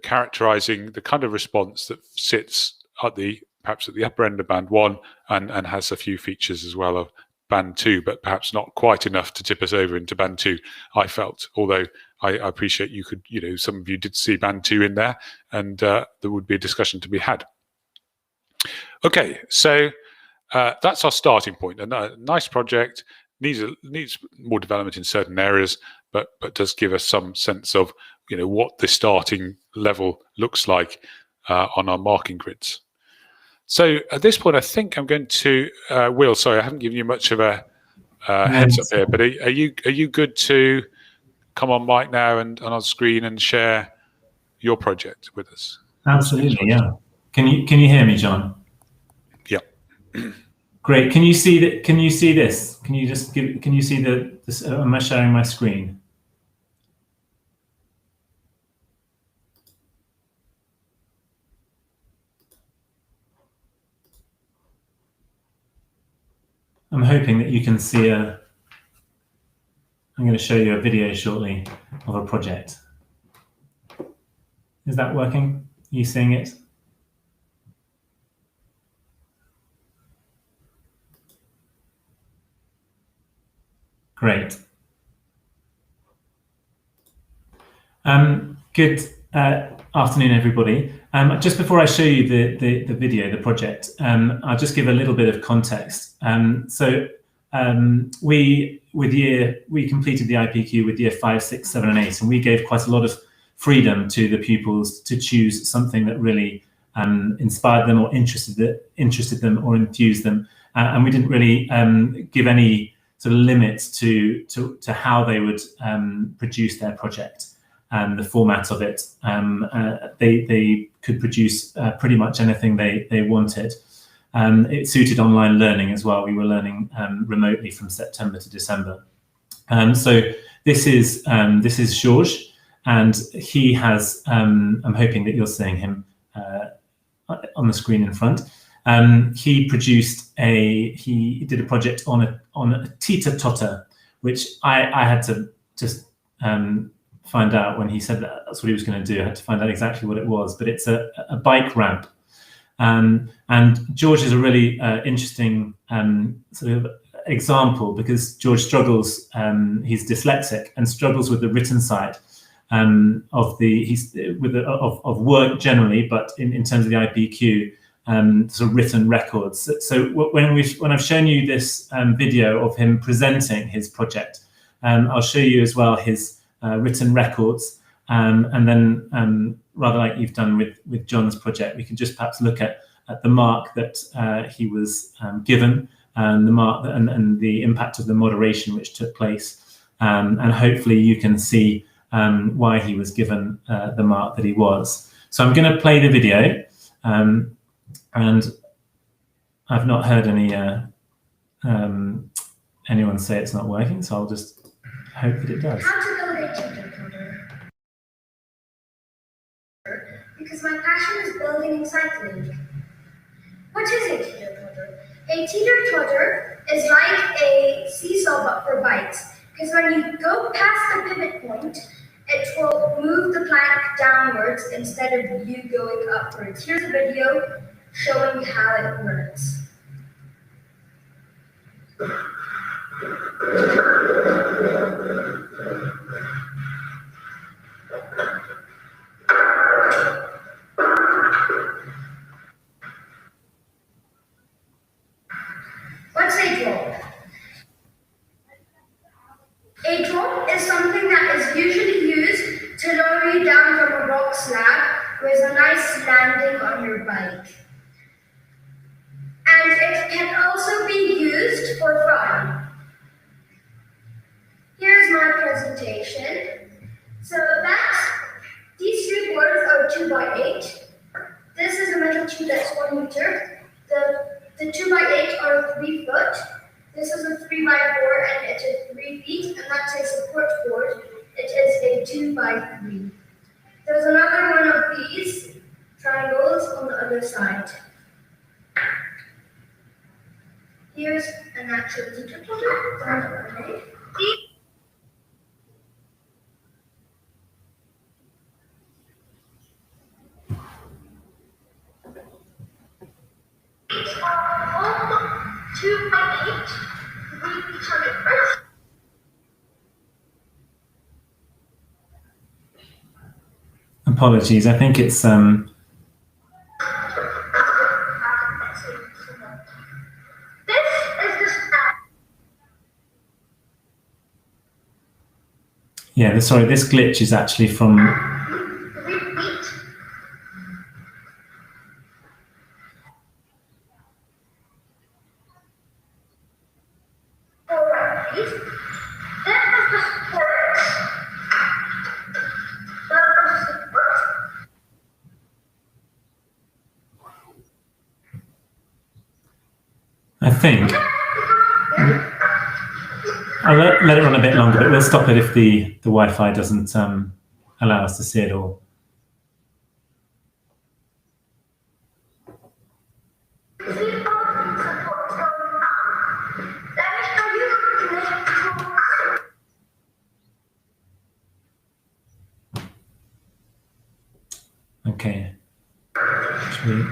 characterizing the kind of response that sits at perhaps at the upper end of band 1 and has a few features as well of band 2, but perhaps not quite enough to tip us over into band 2, I felt, although I appreciate you could, some of you did see band 2 in there, and there would be a discussion to be had. Okay, so that's our starting point. A nice project, needs more development in certain areas, but does give us some sense of what the starting level looks like on our marking grids. So at this point, I think I'm going to Will. Sorry, I haven't given you much of a heads up here, but are you good to come on mic now and on screen and share your project with us?
Absolutely, yeah. Can you hear me, John?
Yeah.
Great. Can you see that? Can you see this? Can you just give? Can you see this? Am I sharing my screen? I'm hoping that you can see I'm going to show you a video shortly of a project. Is that working? Are you seeing it? Great. Good afternoon, everybody. Just before I show you the video, the project, I'll just give a little bit of context. We completed the IPQ with year 5, 6, 7, and 8, and we gave quite a lot of freedom to the pupils to choose something that really inspired them or interested them or enthused them, and we didn't really give any sort of limits to how they would produce their project and the format of it. They could produce pretty much anything they wanted. It suited online learning as well. We were learning remotely from September to December. So this is Georges, and he has. I'm hoping that you're seeing him on the screen in front. He did a project on a teeter-totter, which I had to just find out when he said that's what he was going to do. I had to find out exactly what it was, but it's a bike ramp. And George is a really interesting sort of example, because George struggles. He's dyslexic and struggles with the written side of work generally, but in terms of the IPQ, sort of written records. So when I've shown you this video of him presenting his project, I'll show you as well his written records, and then rather like you've done with John's project, we can just perhaps look at the mark that he was given, and the mark and the impact of the moderation which took place, and hopefully you can see why he was given the mark that he was. So I'm going to play the video, and I've not heard anyone say it's not working, so I'll just hope that it does.
Because my passion is building and cycling. What is a teeter-totter? A teeter-totter is like a seesaw but for bikes, because when you go past the pivot point, it will move the plank downwards instead of you going upwards. Here's a video showing how it works. What's a drop? A drop is something that is usually used to lower you down from a rock slab with a nice landing on your bike. And it can also be used for fun. Here's my presentation. So these three boards are 2x8. This is a metal tube that's 1 meter. The 2x8 are 3 foot. This is a 3x4 and it is 3 feet, and that's a support board. It is a 2x3. There's another one of these triangles on the other side. Here's an actual teeter-totter. 2 by 8. Read each of it first.
Apologies, I think it's yeah, sorry, this glitch is actually from I think I'll let it run a bit longer, but we'll stop it if the Wi-Fi doesn't allow us to see it all. Okay. Should we...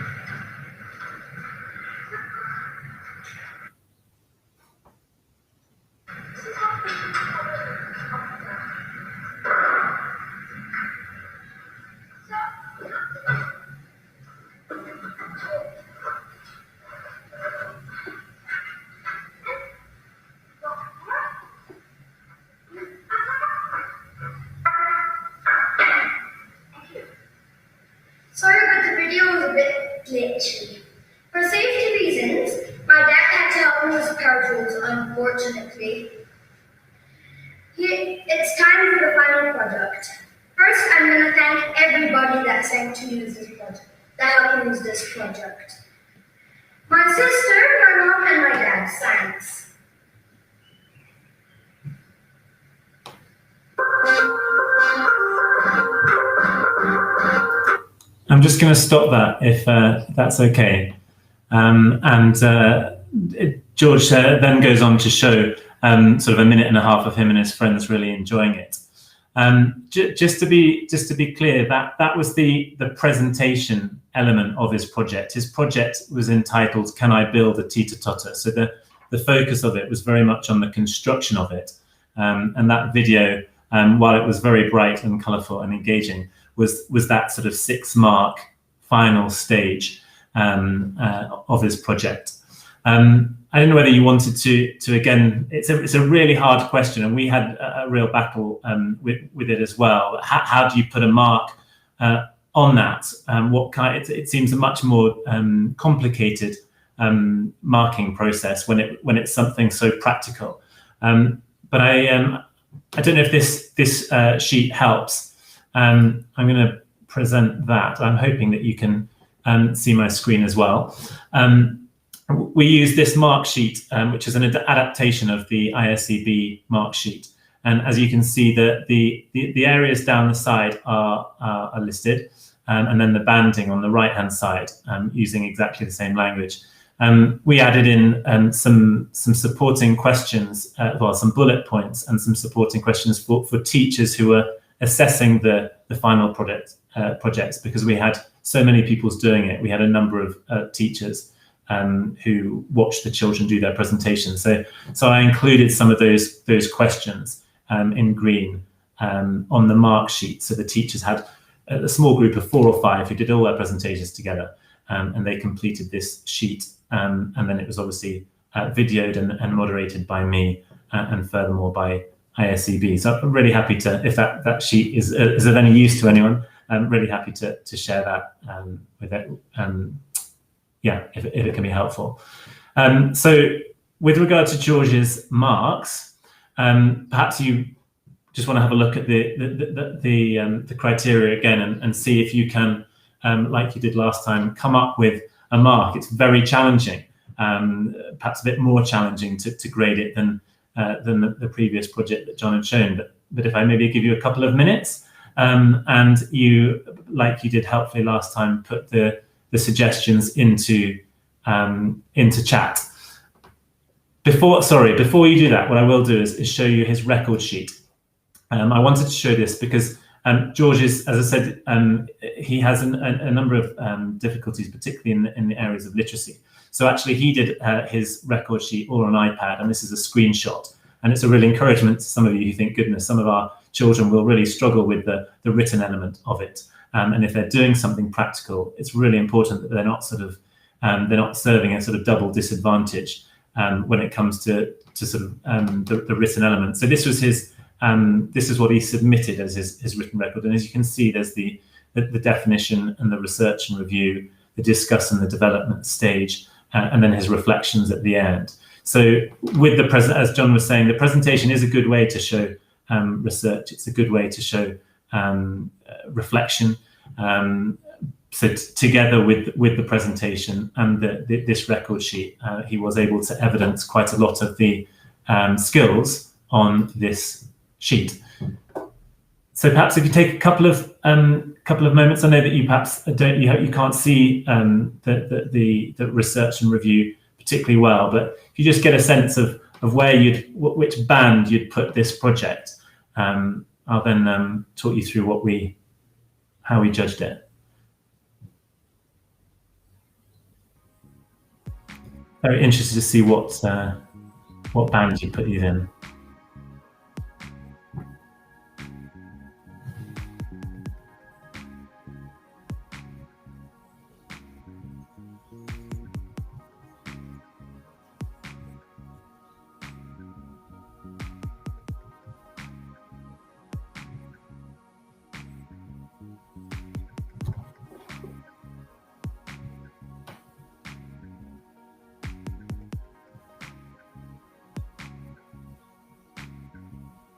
Sorry, but the video was a bit glitchy. For safety reasons, my dad had to help me with power tools, unfortunately. It's time for the final product. First, I'm going to thank everybody that helped to use this project, My sister, my mom, and my dad. Thanks.
I'm just going to stop that if that's okay. George then goes on to show sort of a minute and a half of him and his friends really enjoying it. Just to be clear, that was the presentation element of his project. His project was entitled "Can I Build a Teeter-Totter?" So the focus of it was very much on the construction of it, and that video, while it was very bright and colourful and engaging, was that sort of 6-mark final stage of his project. I don't know whether you wanted to again. It's a really hard question, and we had a real battle with it as well. How do you put a mark on that? It seems a much more complicated marking process when it's something so practical. But I don't know if this sheet helps. I'm going to present that. I'm hoping that you can see my screen as well. We use this mark sheet, which is an adaptation of the ISEB mark sheet. And as you can see, the areas down the side are listed, and then the banding on the right-hand side, using exactly the same language. We added in some supporting questions, some bullet points and some supporting questions for teachers who were assessing the final projects, because we had so many people doing it. We had a number of teachers who watched the children do their presentations. So I included some of those questions in green on the mark sheet. So the teachers had a small group of 4 or 5 who did all their presentations together, and they completed this sheet. And then it was obviously videoed and moderated by me, and furthermore by ISEB. So I'm really happy to, if that sheet is of any use to anyone, I'm really happy to share that with it. Yeah, if it can be helpful. So with regard to George's marks, perhaps you just want to have a look at the criteria again and see if you can, like you did last time, come up with a mark. It's very challenging, perhaps a bit more challenging to grade it than the previous project that John had shown. But if I maybe give you a couple of minutes, and you, like you did helpfully last time, put the suggestions into chat. Before you do that, what I will do is show you his record sheet. I wanted to show this because George is, as I said, he has a number of difficulties, particularly in the areas of literacy. So actually he did his record sheet all on iPad, and this is a screenshot. And it's a real encouragement to some of you who think, goodness, some of our children will really struggle with the written element of it. And if they're doing something practical, it's really important that they're not they're not serving a sort of double disadvantage when it comes to sort of the written element. So this was his, this is what he submitted as his written record. And as you can see, there's the definition and the research and review, the discuss and the development stage, and then his reflections at the end. So with the as John was saying, the presentation is a good way to show research. It's a good way to show reflection. So together with the presentation and this record sheet, he was able to evidence quite a lot of the skills on this sheet. So perhaps if you take a couple of moments, I know that you perhaps you can't see the research and review particularly well, but if you just get a sense of where which band you'd put this project, I'll then talk you through how we judged it. Very interested to see what band you put these in.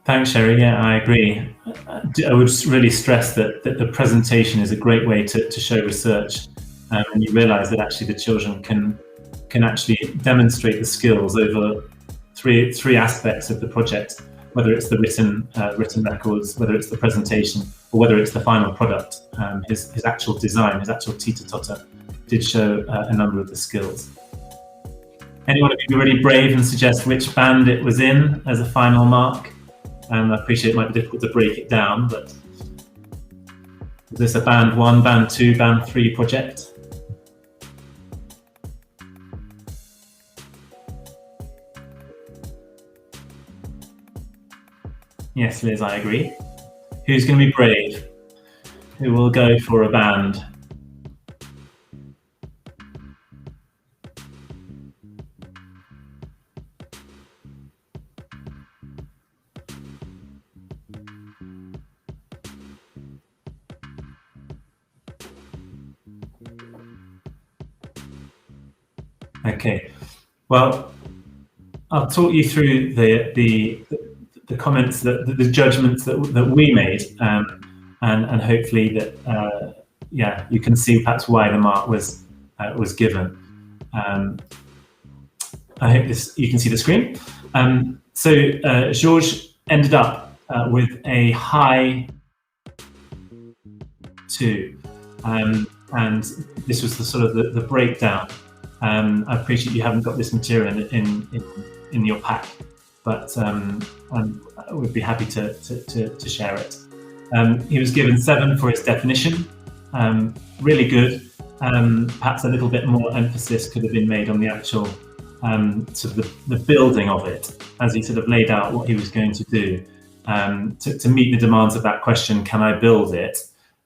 Thanks, Sherry. Yeah, I agree. I would really stress that the presentation is a great way to show research, and you realise that actually the children can actually demonstrate the skills over three aspects of the project, whether it's the written records, whether it's the presentation, or whether it's the final product. His actual design, his actual teeter-totter, did show a number of the skills. Anyone of you be really brave and suggest which band it was in as a final mark? I appreciate it might be difficult to break it down, but is this a band 1, band 2, band 3 project? Yes, Liz, I agree. Who's going to be brave? Who will go for a band? Okay, well, I'll talk you through the comments, the judgments that we made, and hopefully that yeah, you can see perhaps why the mark was given. I hope you can see the screen. So Georges ended up with a high 2, and this was the sort of the breakdown. I appreciate you haven't got this material in your pack, but I would be happy to share it. He was given 7 for his definition, really good. Perhaps a little bit more emphasis could have been made on the actual sort of the building of it, as he sort of laid out what he was going to do to meet the demands of that question, can I build it?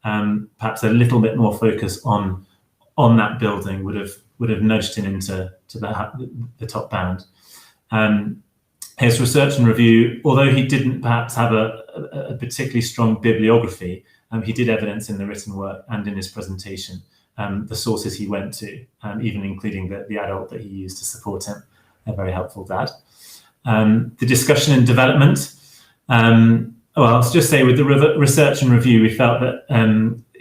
Perhaps a little bit more focus on that building would have nudged him into the top band. His research and review, although he didn't perhaps have a particularly strong bibliography, he did evidence in the written work and in his presentation the sources he went to, even including the adult that he used to support him. A very helpful dad. The discussion and development. Well, I'll just say with the research and review, we felt that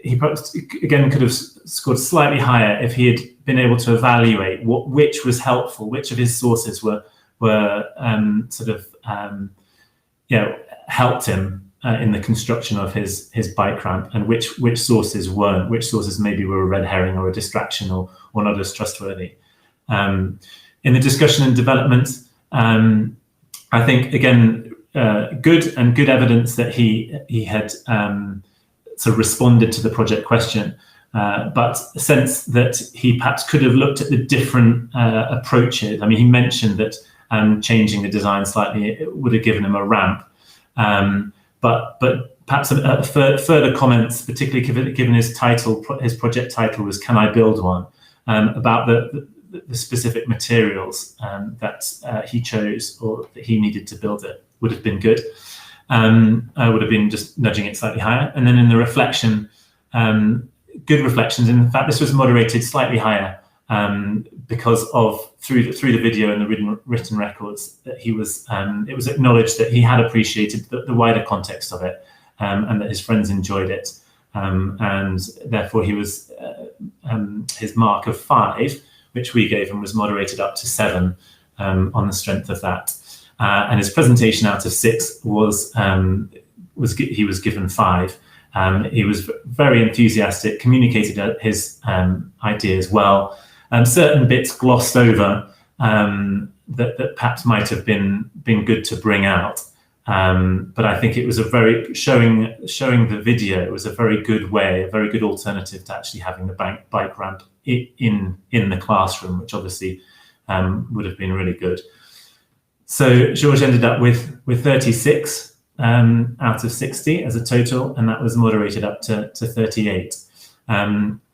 he perhaps, again, could have scored slightly higher if he had been able to evaluate which was helpful, which of his sources were sort of helped him in the construction of his bike ramp, and which sources weren't, which sources maybe were a red herring or a distraction or not as trustworthy. In the discussion and development, I think again good evidence that he had sort of responded to the project question, but a sense that he perhaps could have looked at the different approaches. I mean, he mentioned that changing the design slightly would have given him a ramp, but perhaps further comments, particularly given his title, his project title was "Can I Build One?" About the specific materials that he chose or that he needed to build it would have been good. I would have been just nudging it slightly higher. And then in the reflection, good reflections. In fact, this was moderated slightly higher because of through the video and the written records that he was. It was acknowledged that he had appreciated the wider context of it and that his friends enjoyed it, and therefore he was his mark of 5, which we gave him, was moderated up to 7 on the strength of that. And his presentation out of 6 was he was given 5. He was very enthusiastic, communicated his ideas well. Certain bits glossed over that perhaps might have been good to bring out. But I think it was a very showing the video was a very good way, a very good alternative to actually having the bike ramp in the classroom, which obviously would have been really good. So Georges ended up with 36 out of 60 as a total, and that was moderated up to 38.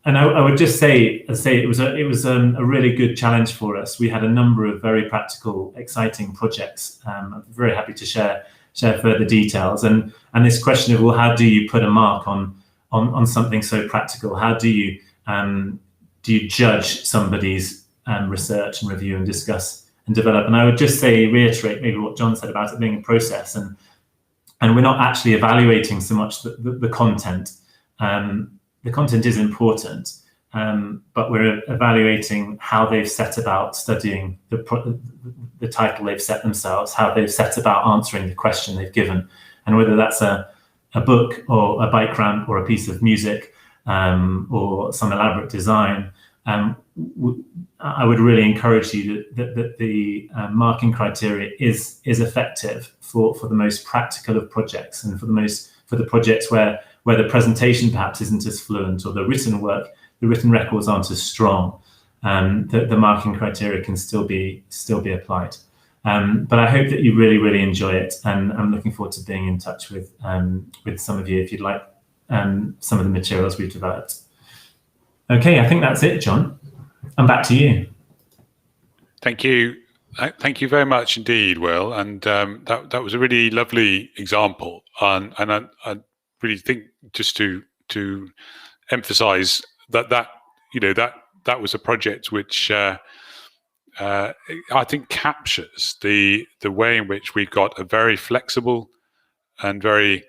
And I would just say it was a really good challenge for us. We had a number of very practical, exciting projects. I'm very happy to share further details. And this question of, well, how do you put a mark on something so practical? How do you judge somebody's research and review and discuss and develop? And I would just reiterate maybe what John said about it being a process, and we're not actually evaluating so much the content. The content is important, but we're evaluating how they've set about studying the title they've set themselves, how they've set about answering the question they've given, and whether that's a book or a bike ramp or a piece of music or some elaborate design. I would really encourage you that the marking criteria is effective for the most practical of projects, and for the projects where the presentation perhaps isn't as fluent, or the written records aren't as strong. The marking criteria can still be applied. But I hope that you really enjoy it, and I'm looking forward to being in touch with some of you if you'd like some of the materials we've developed. Okay, I think that's it, John. And back to you.
Thank you. Thank you very much indeed, Will. And that was a really lovely example. And I really think just to emphasize that was a project which I think captures the way in which we've got a very flexible and very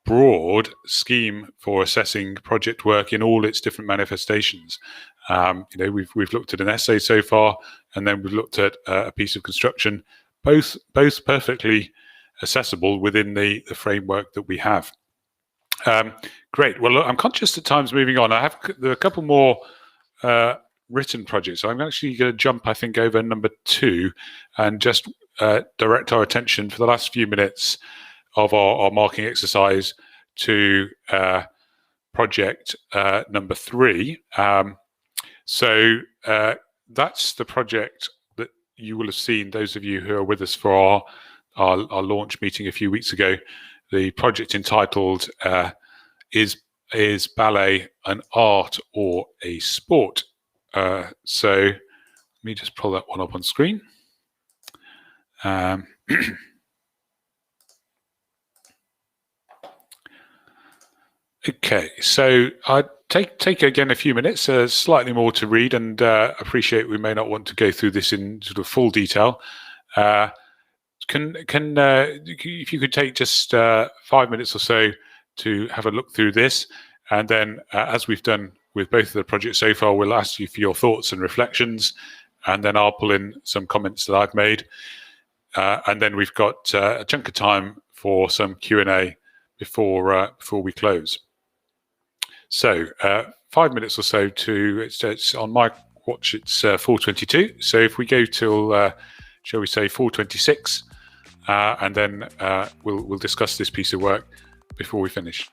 broad scheme for assessing project work in all its different manifestations. We've looked at an essay so far, and then we've looked at a piece of construction, both perfectly accessible within the framework that we have. Great. Well, look, I'm conscious that time's moving on. There are a couple more written projects. So I'm actually going to jump, I think, over number 2 and just direct our attention for the last few minutes of our marking exercise to project number 3. So that's the project that you will have seen, those of you who are with us for our launch meeting a few weeks ago. The project entitled Is Ballet an Art or a Sport? So let me just pull that one up on screen. Okay, so I'd take again a few minutes, slightly more to read, and appreciate we may not want to go through this in sort of full detail. If you could take just 5 minutes or so to have a look through this, and then as we've done with both of the projects so far, we'll ask you for your thoughts and reflections, and then I'll pull in some comments that I've made, and then we've got a chunk of time for some Q&A before we close. So 5 minutes or so it's on my watch, it's 4:22. So if we go till, shall we say 4:26, and then we'll discuss this piece of work before we finish.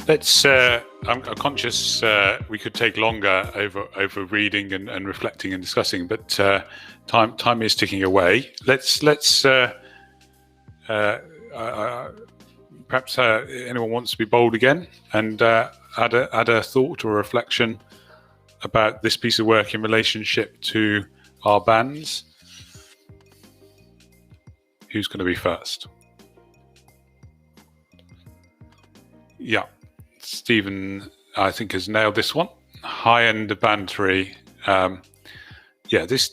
Let's. I'm conscious we could take longer over reading and reflecting and discussing, but time is ticking away. Let's. Perhaps anyone wants to be bold again and add a thought or a reflection about this piece of work in relationship to our bands. Who's going to be first? Yeah. Stephen, I think, has nailed this one. High end of band 3. This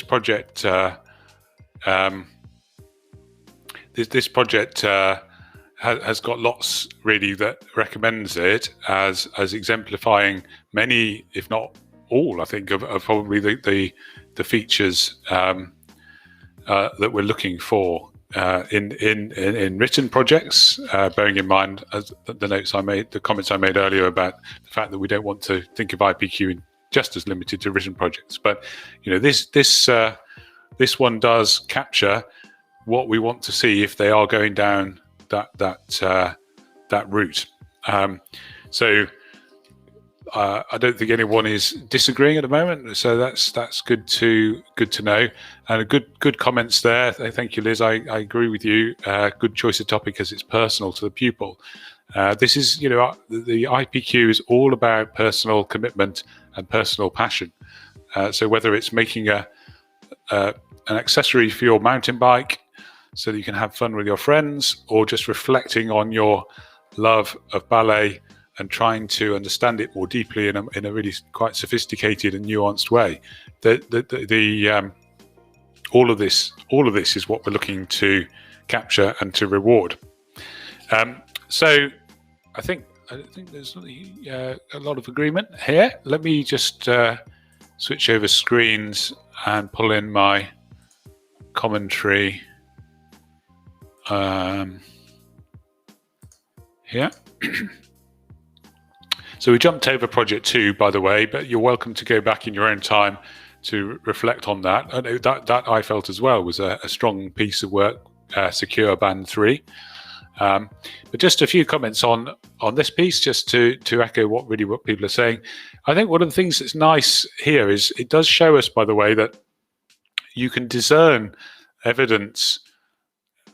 project. This project has got lots really that recommends it as exemplifying many, if not all, I think, of probably the features that we're looking for. In written projects, bearing in mind as the comments I made earlier about the fact that we don't want to think of IPQ just as limited to written projects, but this one does capture what we want to see if they are going down that route. So I don't think anyone is disagreeing at the moment, so that's good to know, and good comments there. Thank you, Liz. I agree with you. Good choice of topic as it's personal to the pupil. This is, the IPQ is all about personal commitment and personal passion. So whether it's making an accessory for your mountain bike so that you can have fun with your friends, or just reflecting on your love of ballet and trying to understand it more deeply in a really quite sophisticated and nuanced way. All of this is what we're looking to capture and to reward. So I think there's a lot of agreement here. Let me just switch over screens and pull in my commentary here. So we jumped over project 2, by the way, but you're welcome to go back in your own time to reflect on that. That I felt as well was a strong piece of work, Secure Band 3. But just a few comments on this piece, just to echo what people are saying. I think one of the things that's nice here is it does show us, by the way, that you can discern evidence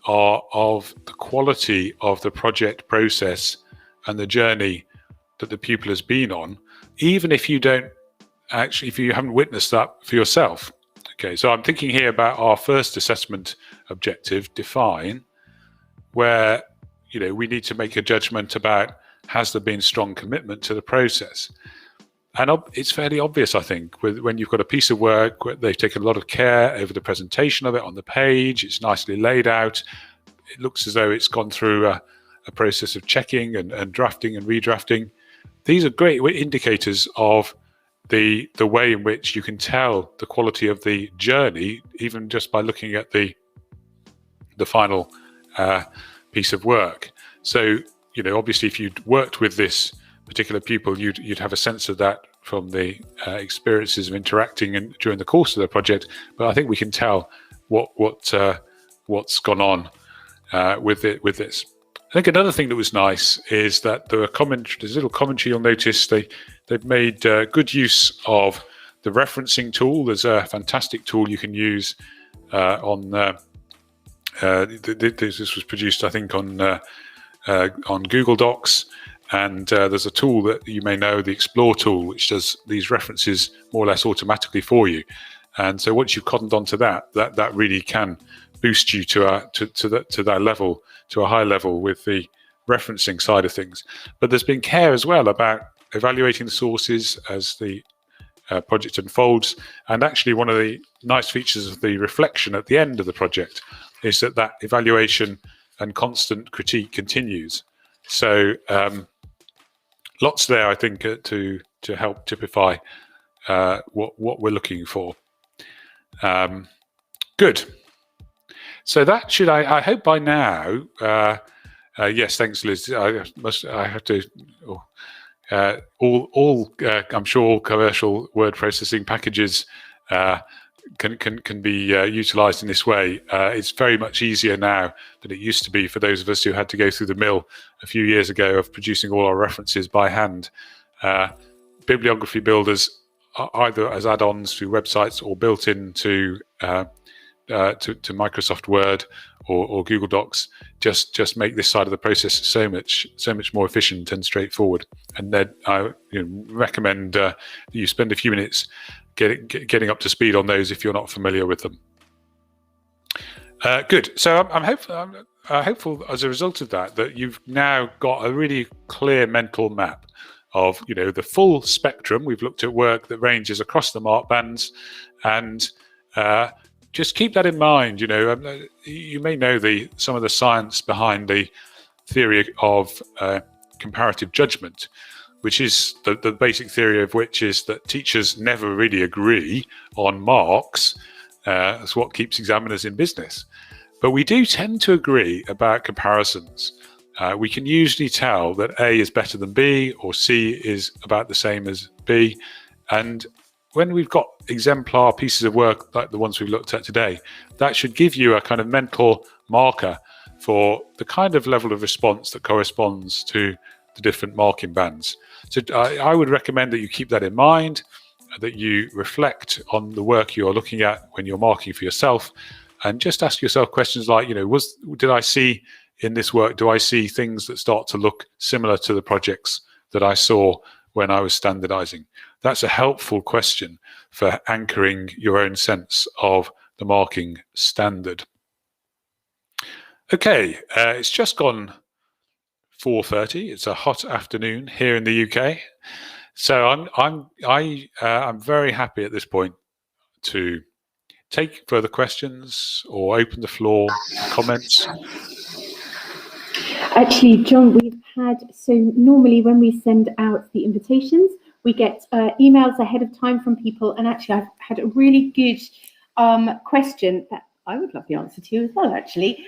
of the quality of the project process and the journey that the pupil has been on, even if you haven't witnessed that for yourself. Okay, so I'm thinking here about our first assessment objective, define, where we need to make a judgment about, has there been strong commitment to the process? And it's fairly obvious, I think, when you've got a piece of work where they've taken a lot of care over the presentation of it on the page, it's nicely laid out, it looks as though it's gone through a process of checking and drafting and redrafting. These are great indicators of the way in which you can tell the quality of the journey, even just by looking at the final piece of work. So, obviously, if you'd worked with this particular pupil, you'd have a sense of that from the experiences of interacting during the course of the project. But I think we can tell what's gone on with this. I think another thing that was nice is that there's a little commentary you'll notice. They've made good use of the referencing tool. There's a fantastic tool you can use on. This was produced, I think, on Google Docs, and there's a tool that you may know, the Explore tool, which does these references more or less automatically for you. And so once you've cottoned onto that really can boost you to that level, to a high level with the referencing side of things. But there's been care as well about evaluating the sources as the project unfolds. And actually, one of the nice features of the reflection at the end of the project is that evaluation and constant critique continues. So lots there, I think, to help typify what we're looking for. Good. So that should, I hope by now, yes, thanks, Liz. I have to, I'm sure all commercial word processing packages can be utilised in this way. It's very much easier now than it used to be for those of us who had to go through the mill a few years ago of producing all our references by hand. Bibliography builders, either as add-ons to websites or built into to Microsoft Word or Google Docs, just make this side of the process so much more efficient and straightforward. And then I recommend that you spend a few minutes getting up to speed on those if you're not familiar with them. Good. So I'm hopeful as a result of that you've now got a really clear mental map of the full spectrum. We've looked at work that ranges across the mark bands, and just keep that in mind. You may know some of the science behind the theory of comparative judgment, which is the basic theory of which is that teachers never really agree on marks. That's what keeps examiners in business. But we do tend to agree about comparisons. We can usually tell that A is better than B, or C is about the same as B. And when we've got exemplar pieces of work like the ones we've looked at today, that should give you a kind of mental marker for the kind of level of response that corresponds to the different marking bands. So I would recommend that you keep that in mind, that you reflect on the work you're looking at when you're marking for yourself, and just ask yourself questions like, did I see in this work, do I see things that start to look similar to the projects that I saw when I was standardizing? That's a helpful question for anchoring your own sense of the marking standard. Okay, it's just gone 4:30. It's a hot afternoon here in the UK, so I'm very happy at this point to take further questions or open the floor for comments.
Actually, John, so normally when we send out the invitations, we get emails ahead of time from people, and actually I've had a really good question that I would love the answer to as well, actually.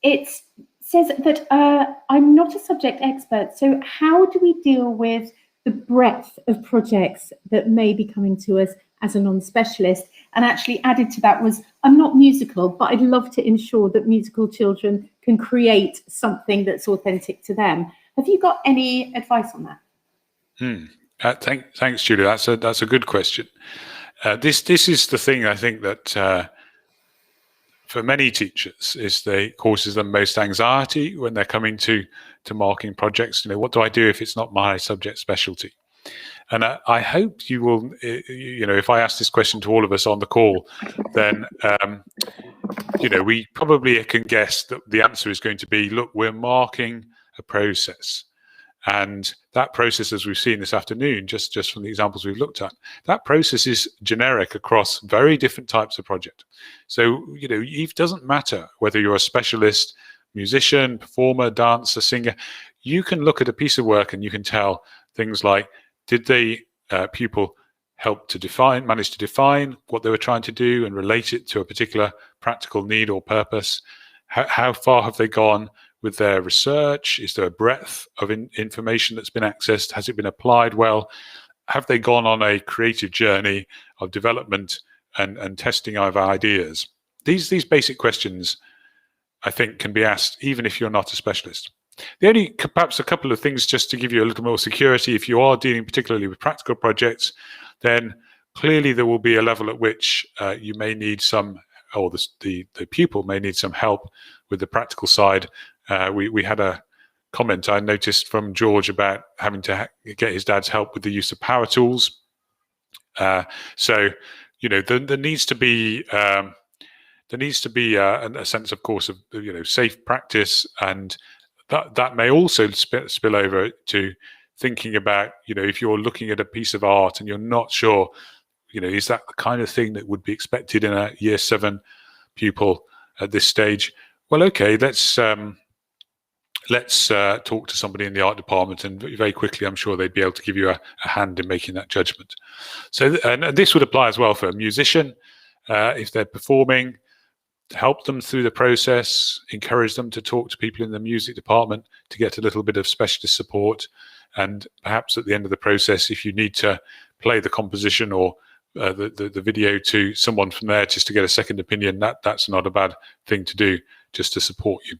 It says that I'm not a subject expert, so how do we deal with the breadth of projects that may be coming to us as a non-specialist? And actually added to that was, I'm not musical, but I'd love to ensure that musical children can create something that's authentic to them. Have you got any advice on that?
Thanks, Julie. That's a good question. This is the thing I think that for many teachers causes them most anxiety when they're coming to marking projects. What do I do if it's not my subject specialty? And I hope you will, if I ask this question to all of us on the call, then, we probably can guess that the answer is going to be, look, we're marking a process. And that process, as we've seen this afternoon, just from the examples we've looked at, that process is generic across very different types of project. So, it doesn't matter whether you're a specialist musician, performer, dancer, singer. You can look at a piece of work and you can tell things like, did the pupil manage to define what they were trying to do and relate it to a particular practical need or purpose? How far have they gone with their research? Is there a breadth of information that's been accessed? Has it been applied well? Have they gone on a creative journey of development and testing of ideas? These basic questions, I think, can be asked even if you're not a specialist. The only, perhaps a couple of things just to give you a little more security, if you are dealing particularly with practical projects, then clearly there will be a level at which you may need some, or the pupil may need some help with the practical side. We had a comment I noticed from George about having to get his dad's help with the use of power tools. So, there needs to be a sense, of course, of safe practice, and that may also spill over to thinking about, if you're looking at a piece of art and you're not sure, is that the kind of thing that would be expected in a Year 7 pupil at this stage? Well, okay, let's talk to somebody in the art department, and very quickly, I'm sure they'd be able to give you a hand in making that judgment. So, and this would apply as well for a musician, if they're performing. Help them through the process, encourage them to talk to people in the music department to get a little bit of specialist support. And perhaps at the end of the process, if you need to play the composition or the video to someone from there just to get a second opinion, that's not a bad thing to do, just to support you.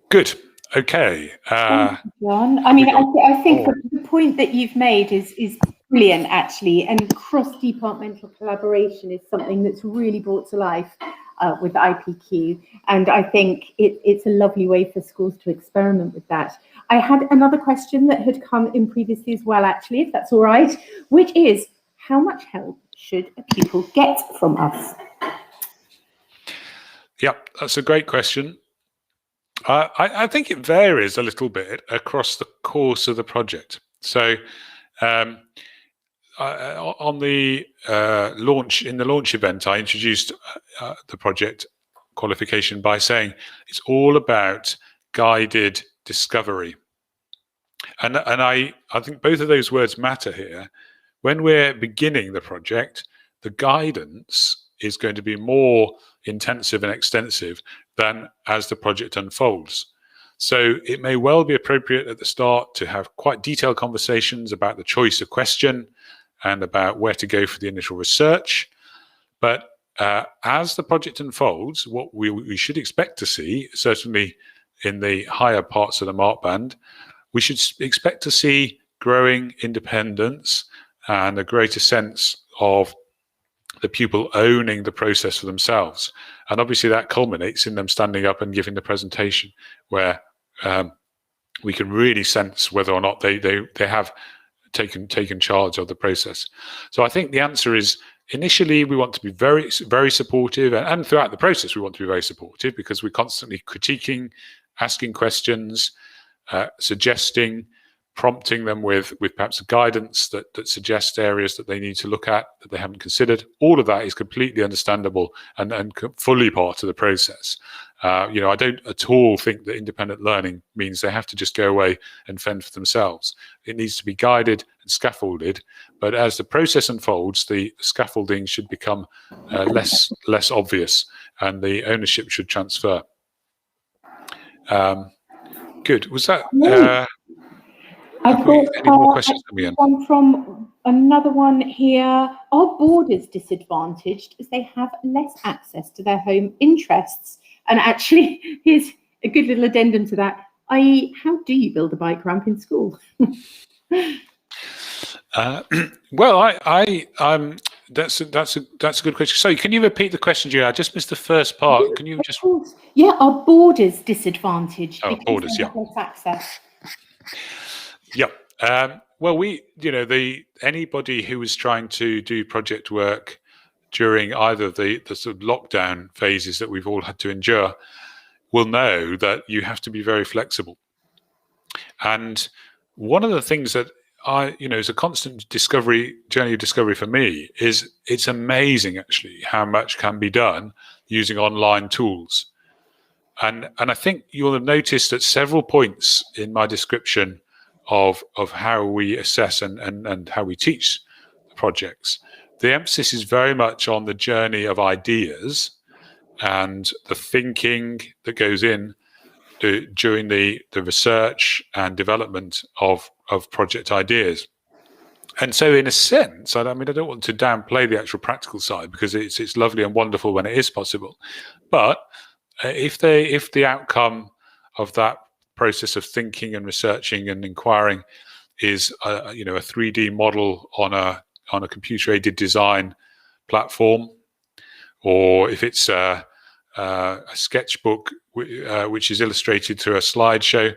Good. Okay.
Thank you, John. I mean, I think the point that you've made is brilliant, actually, and cross-departmental collaboration is something that's really brought to life with IPQ, and I think it's a lovely way for schools to experiment with that. I had another question that had come in previously as well, actually, if that's all right, which is, how much help should a pupil get from us?
Yeah, that's a great question. I think it varies a little bit across the course of the project. So on the launch event, I introduced the project qualification by saying it's all about guided discovery. And I think both of those words matter here. When we're beginning the project, the guidance is going to be more intensive and extensive than as the project unfolds. So it may well be appropriate at the start to have quite detailed conversations about the choice of question and about where to go for the initial research. But as the project unfolds, what we should expect to see, certainly in the higher parts of the mark band, we should expect to see growing independence and a greater sense of the pupil owning the process for themselves. And obviously that culminates in them standing up and giving the presentation, where we can really sense whether or not they have taken charge of the process. So I think the answer is, initially we want to be very, very supportive, and throughout the process we want to be very supportive, because we're constantly critiquing, asking questions, suggesting, prompting them with perhaps a guidance that suggests areas that they need to look at that they haven't considered. All of that is completely understandable and fully part of the process. I don't at all think that independent learning means they have to just go away and fend for themselves. It needs to be guided and scaffolded, but as the process unfolds, the scaffolding should become less obvious, and the ownership should transfer. Good. Was that?
I've got
any more questions coming in?
One from another one here. Are boarders disadvantaged as they have less access to their home interests? And actually, here's a good little addendum to that, i.e., how do you build a bike ramp in school?
Well, that's a good question. Sorry, can you repeat the question, Julia? I just missed the first part. Can you just?
Yeah, are boarders disadvantaged?
Oh, boarders, yeah.
Less access.
Yeah. Well, anybody who was trying to do project work during either the sort of lockdown phases that we've all had to endure will know that you have to be very flexible. And one of the things that is a constant journey of discovery for me is it's amazing actually how much can be done using online tools. And I think you'll have noticed at several points in my description of how we assess and how we teach the projects, the emphasis is very much on the journey of ideas and the thinking that goes in during the research and development of project ideas. And so in a sense, I don't want to downplay the actual practical side, because it's lovely and wonderful when it is possible. But if the outcome of that process of thinking and researching and inquiring is a 3D model on a computer-aided design platform, or if it's a sketchbook which is illustrated through a slideshow,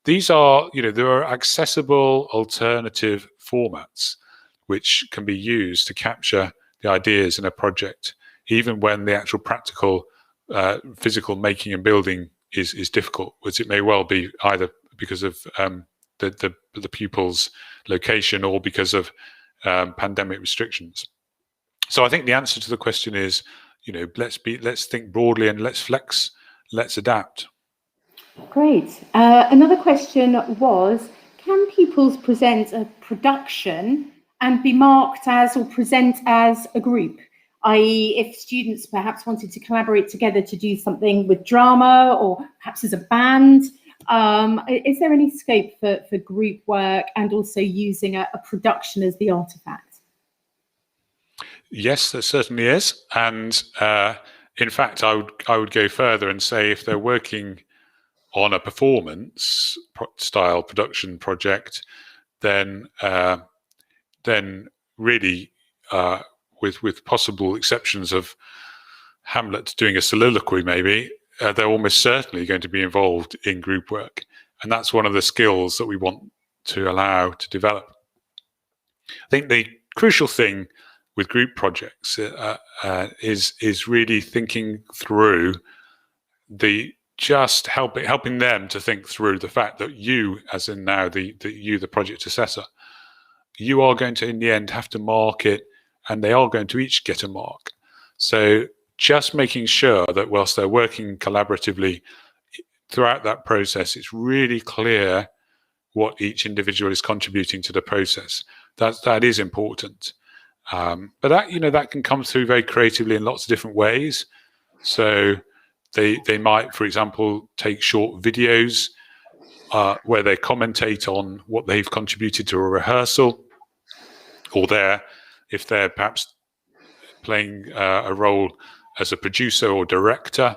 these are, there are accessible alternative formats which can be used to capture the ideas in a project, even when the actual practical physical making and building is difficult, which it may well be either because of the pupil's location or because of pandemic restrictions. So I think the answer to the question is, let's think broadly and let's flex, let's adapt.
Great. Another question was, can pupils present a production and be marked as or present as a group? I.e., if students perhaps wanted to collaborate together to do something with drama or perhaps as a band, is there any scope for group work and also using a production as the artifact?
Yes, there certainly is. And in fact, I would go further and say if they're working on a performance style production project, then really, with possible exceptions of Hamlet doing a soliloquy, maybe they're almost certainly going to be involved in group work, and that's one of the skills that we want to allow to develop. I think the crucial thing with group projects is really thinking through helping them to think through the fact that you, as in now the project assessor, you are going to in the end have to mark it, and they are going to each get a mark. So just making sure that whilst they're working collaboratively throughout that process, it's really clear what each individual is contributing to the process. That is important. But that can come through very creatively in lots of different ways. So they might, for example, take short videos where they commentate on what they've contributed to a rehearsal, or if they're perhaps playing a role as a producer or director,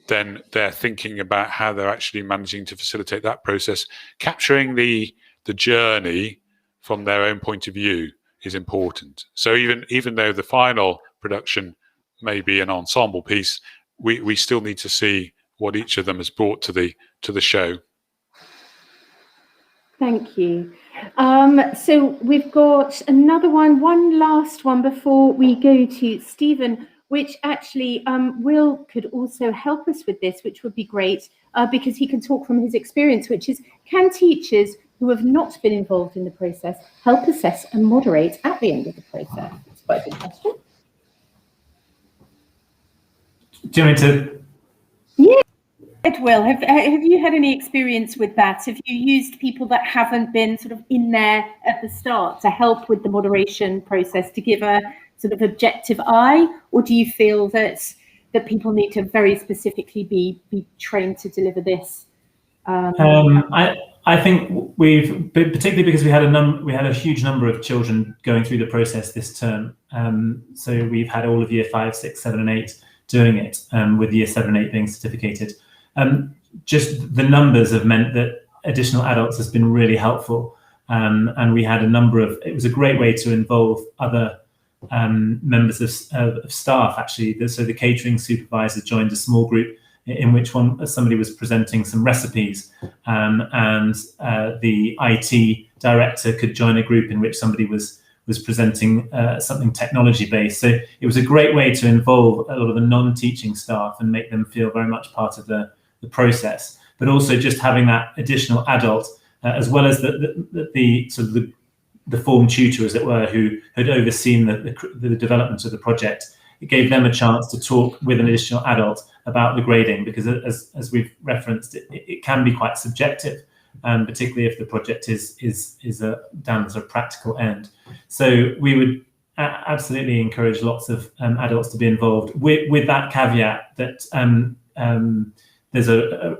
then they're thinking about how they're actually managing to facilitate that process. Capturing the journey from their own point of view is important. So even though the final production may be an ensemble piece, we still need to see what each of them has brought to the show.
Thank you. So we've got one last one before we go to Stephen, which actually Will could also help us with this, which would be great, because he can talk from his experience, which is, can teachers who have not been involved in the process help assess and moderate at the end of the process? It's quite a good question.
Do you want me to?
Yeah. Will, have you had any experience with that? Have you used people that haven't been sort of in there at the start to help with the moderation process, to give a sort of objective eye, or do you feel that people need to very specifically be trained to deliver this?
I think we've, particularly because we had a huge number of children going through the process this term. So we've had all of year 5, 6, 7, and 8 doing it, with year 7 and 8 being certificated. Just the numbers have meant that additional adults has been really helpful, and we had it was a great way to involve other members of staff, actually. So the catering supervisor joined a small group in which somebody was presenting some recipes, and the IT director could join a group in which somebody was presenting something technology based. So it was a great way to involve a lot of the non-teaching staff and make them feel very much part of the process, but also just having that additional adult, as well as the sort of the form tutor, as it were, who had overseen the development of the project. It gave them a chance to talk with an additional adult about the grading, because as we've referenced, it can be quite subjective, particularly if the project is down the sort of practical end. So we would absolutely encourage lots of adults to be involved, with that caveat that there's a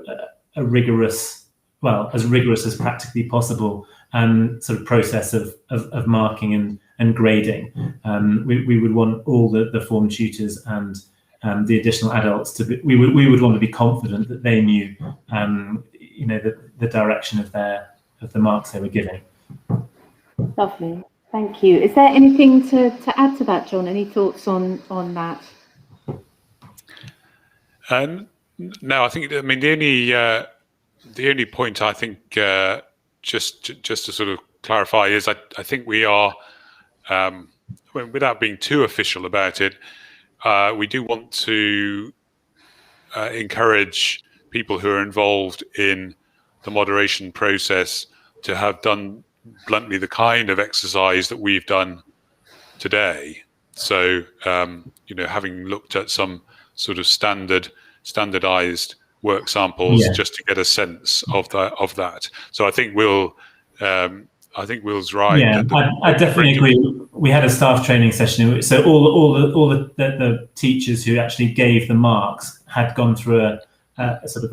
rigorous, well, as rigorous as practically possible, sort of process of marking and grading. We would want all the form tutors and the additional adults to be, we would want to be confident that they knew the direction of the marks they were giving.
Lovely, thank you. Is there anything to add to that, John? Any thoughts on that?
No, I think, the only point I think, just to sort of clarify, is I think we are, without being too official about it, we do want to encourage people who are involved in the moderation process to have done bluntly the kind of exercise that we've done today. So, having looked at some sort of standardized work samples, just to get a sense of that. So I think Will's right.
Yeah, I definitely agree. We had a staff training session, so all the teachers who actually gave the marks had gone through a sort of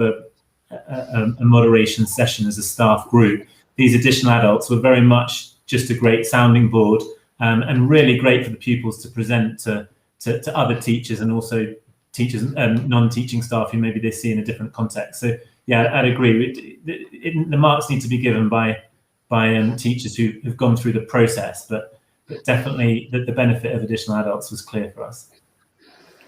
a moderation session as a staff group. These additional adults were very much just a great sounding board and really great for the pupils to present to other teachers and also teachers, non-teaching staff who maybe they see in a different context. So yeah, I'd agree. The marks need to be given by teachers who've gone through the process, but definitely the benefit of additional adults was clear for us.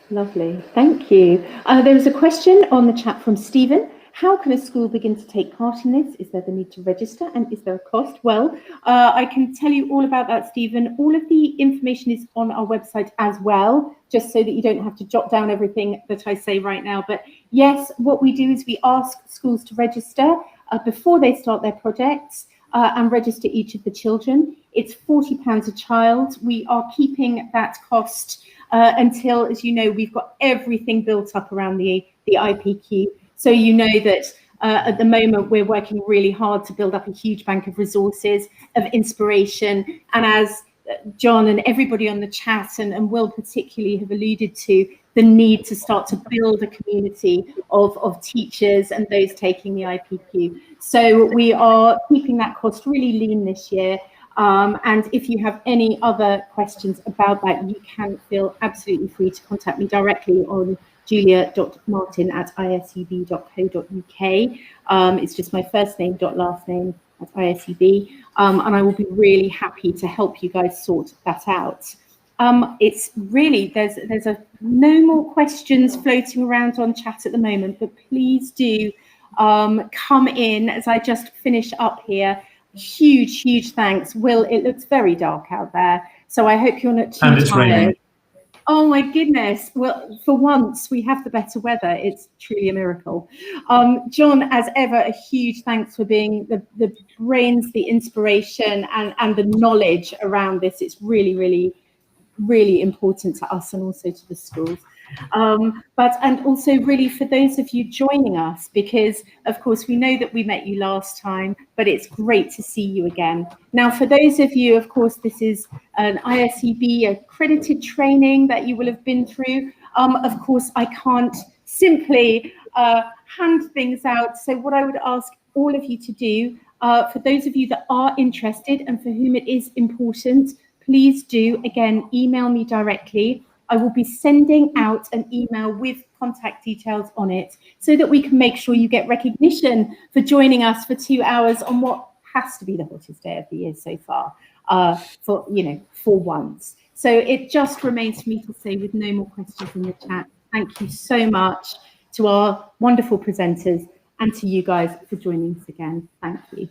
Lovely, thank you. There was a question on the chat from Stephen. How can a school begin to take part in this? Is there the need to register, and is there a cost? Well, I can tell you all about that, Stephen. All of the information is on our website as well, just so that you don't have to jot down everything that I say right now. But yes, what we do is we ask schools to register before they start their projects and register each of the children. It's £40 a child. We are keeping that cost until, as you know, we've got everything built up around the iPQ. So you know that at the moment we're working really hard to build up a huge bank of resources, of inspiration. And as John and everybody on the chat and Will particularly have alluded to, the need to start to build a community of teachers and those taking the iPQ. So we are keeping that cost really lean this year. And if you have any other questions about that, you can feel absolutely free to contact me directly on julia.martin@iseb.co.uk. It's just my first name last name at ISEB, and I will be really happy to help you guys sort that out. It's really, there's no more questions floating around on chat at the moment, but please do come in as I just finish up here. Huge thanks. Will, it looks very dark out there, so I hope you're not too tired.
It's raining.
Oh my goodness. Well, for once we have the better weather. It's truly a miracle. John, as ever, a huge thanks for being the brains, the inspiration and the knowledge around this. It's really important to us and also to the schools. And also really for those of you joining us, because of course we know that we met you last time, but it's great to see you again. Now, for those of you, of course, this is an ISEB accredited training that you will have been through. Of course, I can't simply hand things out. So what I would ask all of you to do, for those of you that are interested and for whom it is important, please do, again, email me directly. I will be sending out an email with contact details on it so that we can make sure you get recognition for joining us for 2 hours on what has to be the hottest day of the year so far, for once. So it just remains for me to say, with no more questions in the chat, thank you so much to our wonderful presenters and to you guys for joining us again. Thank you.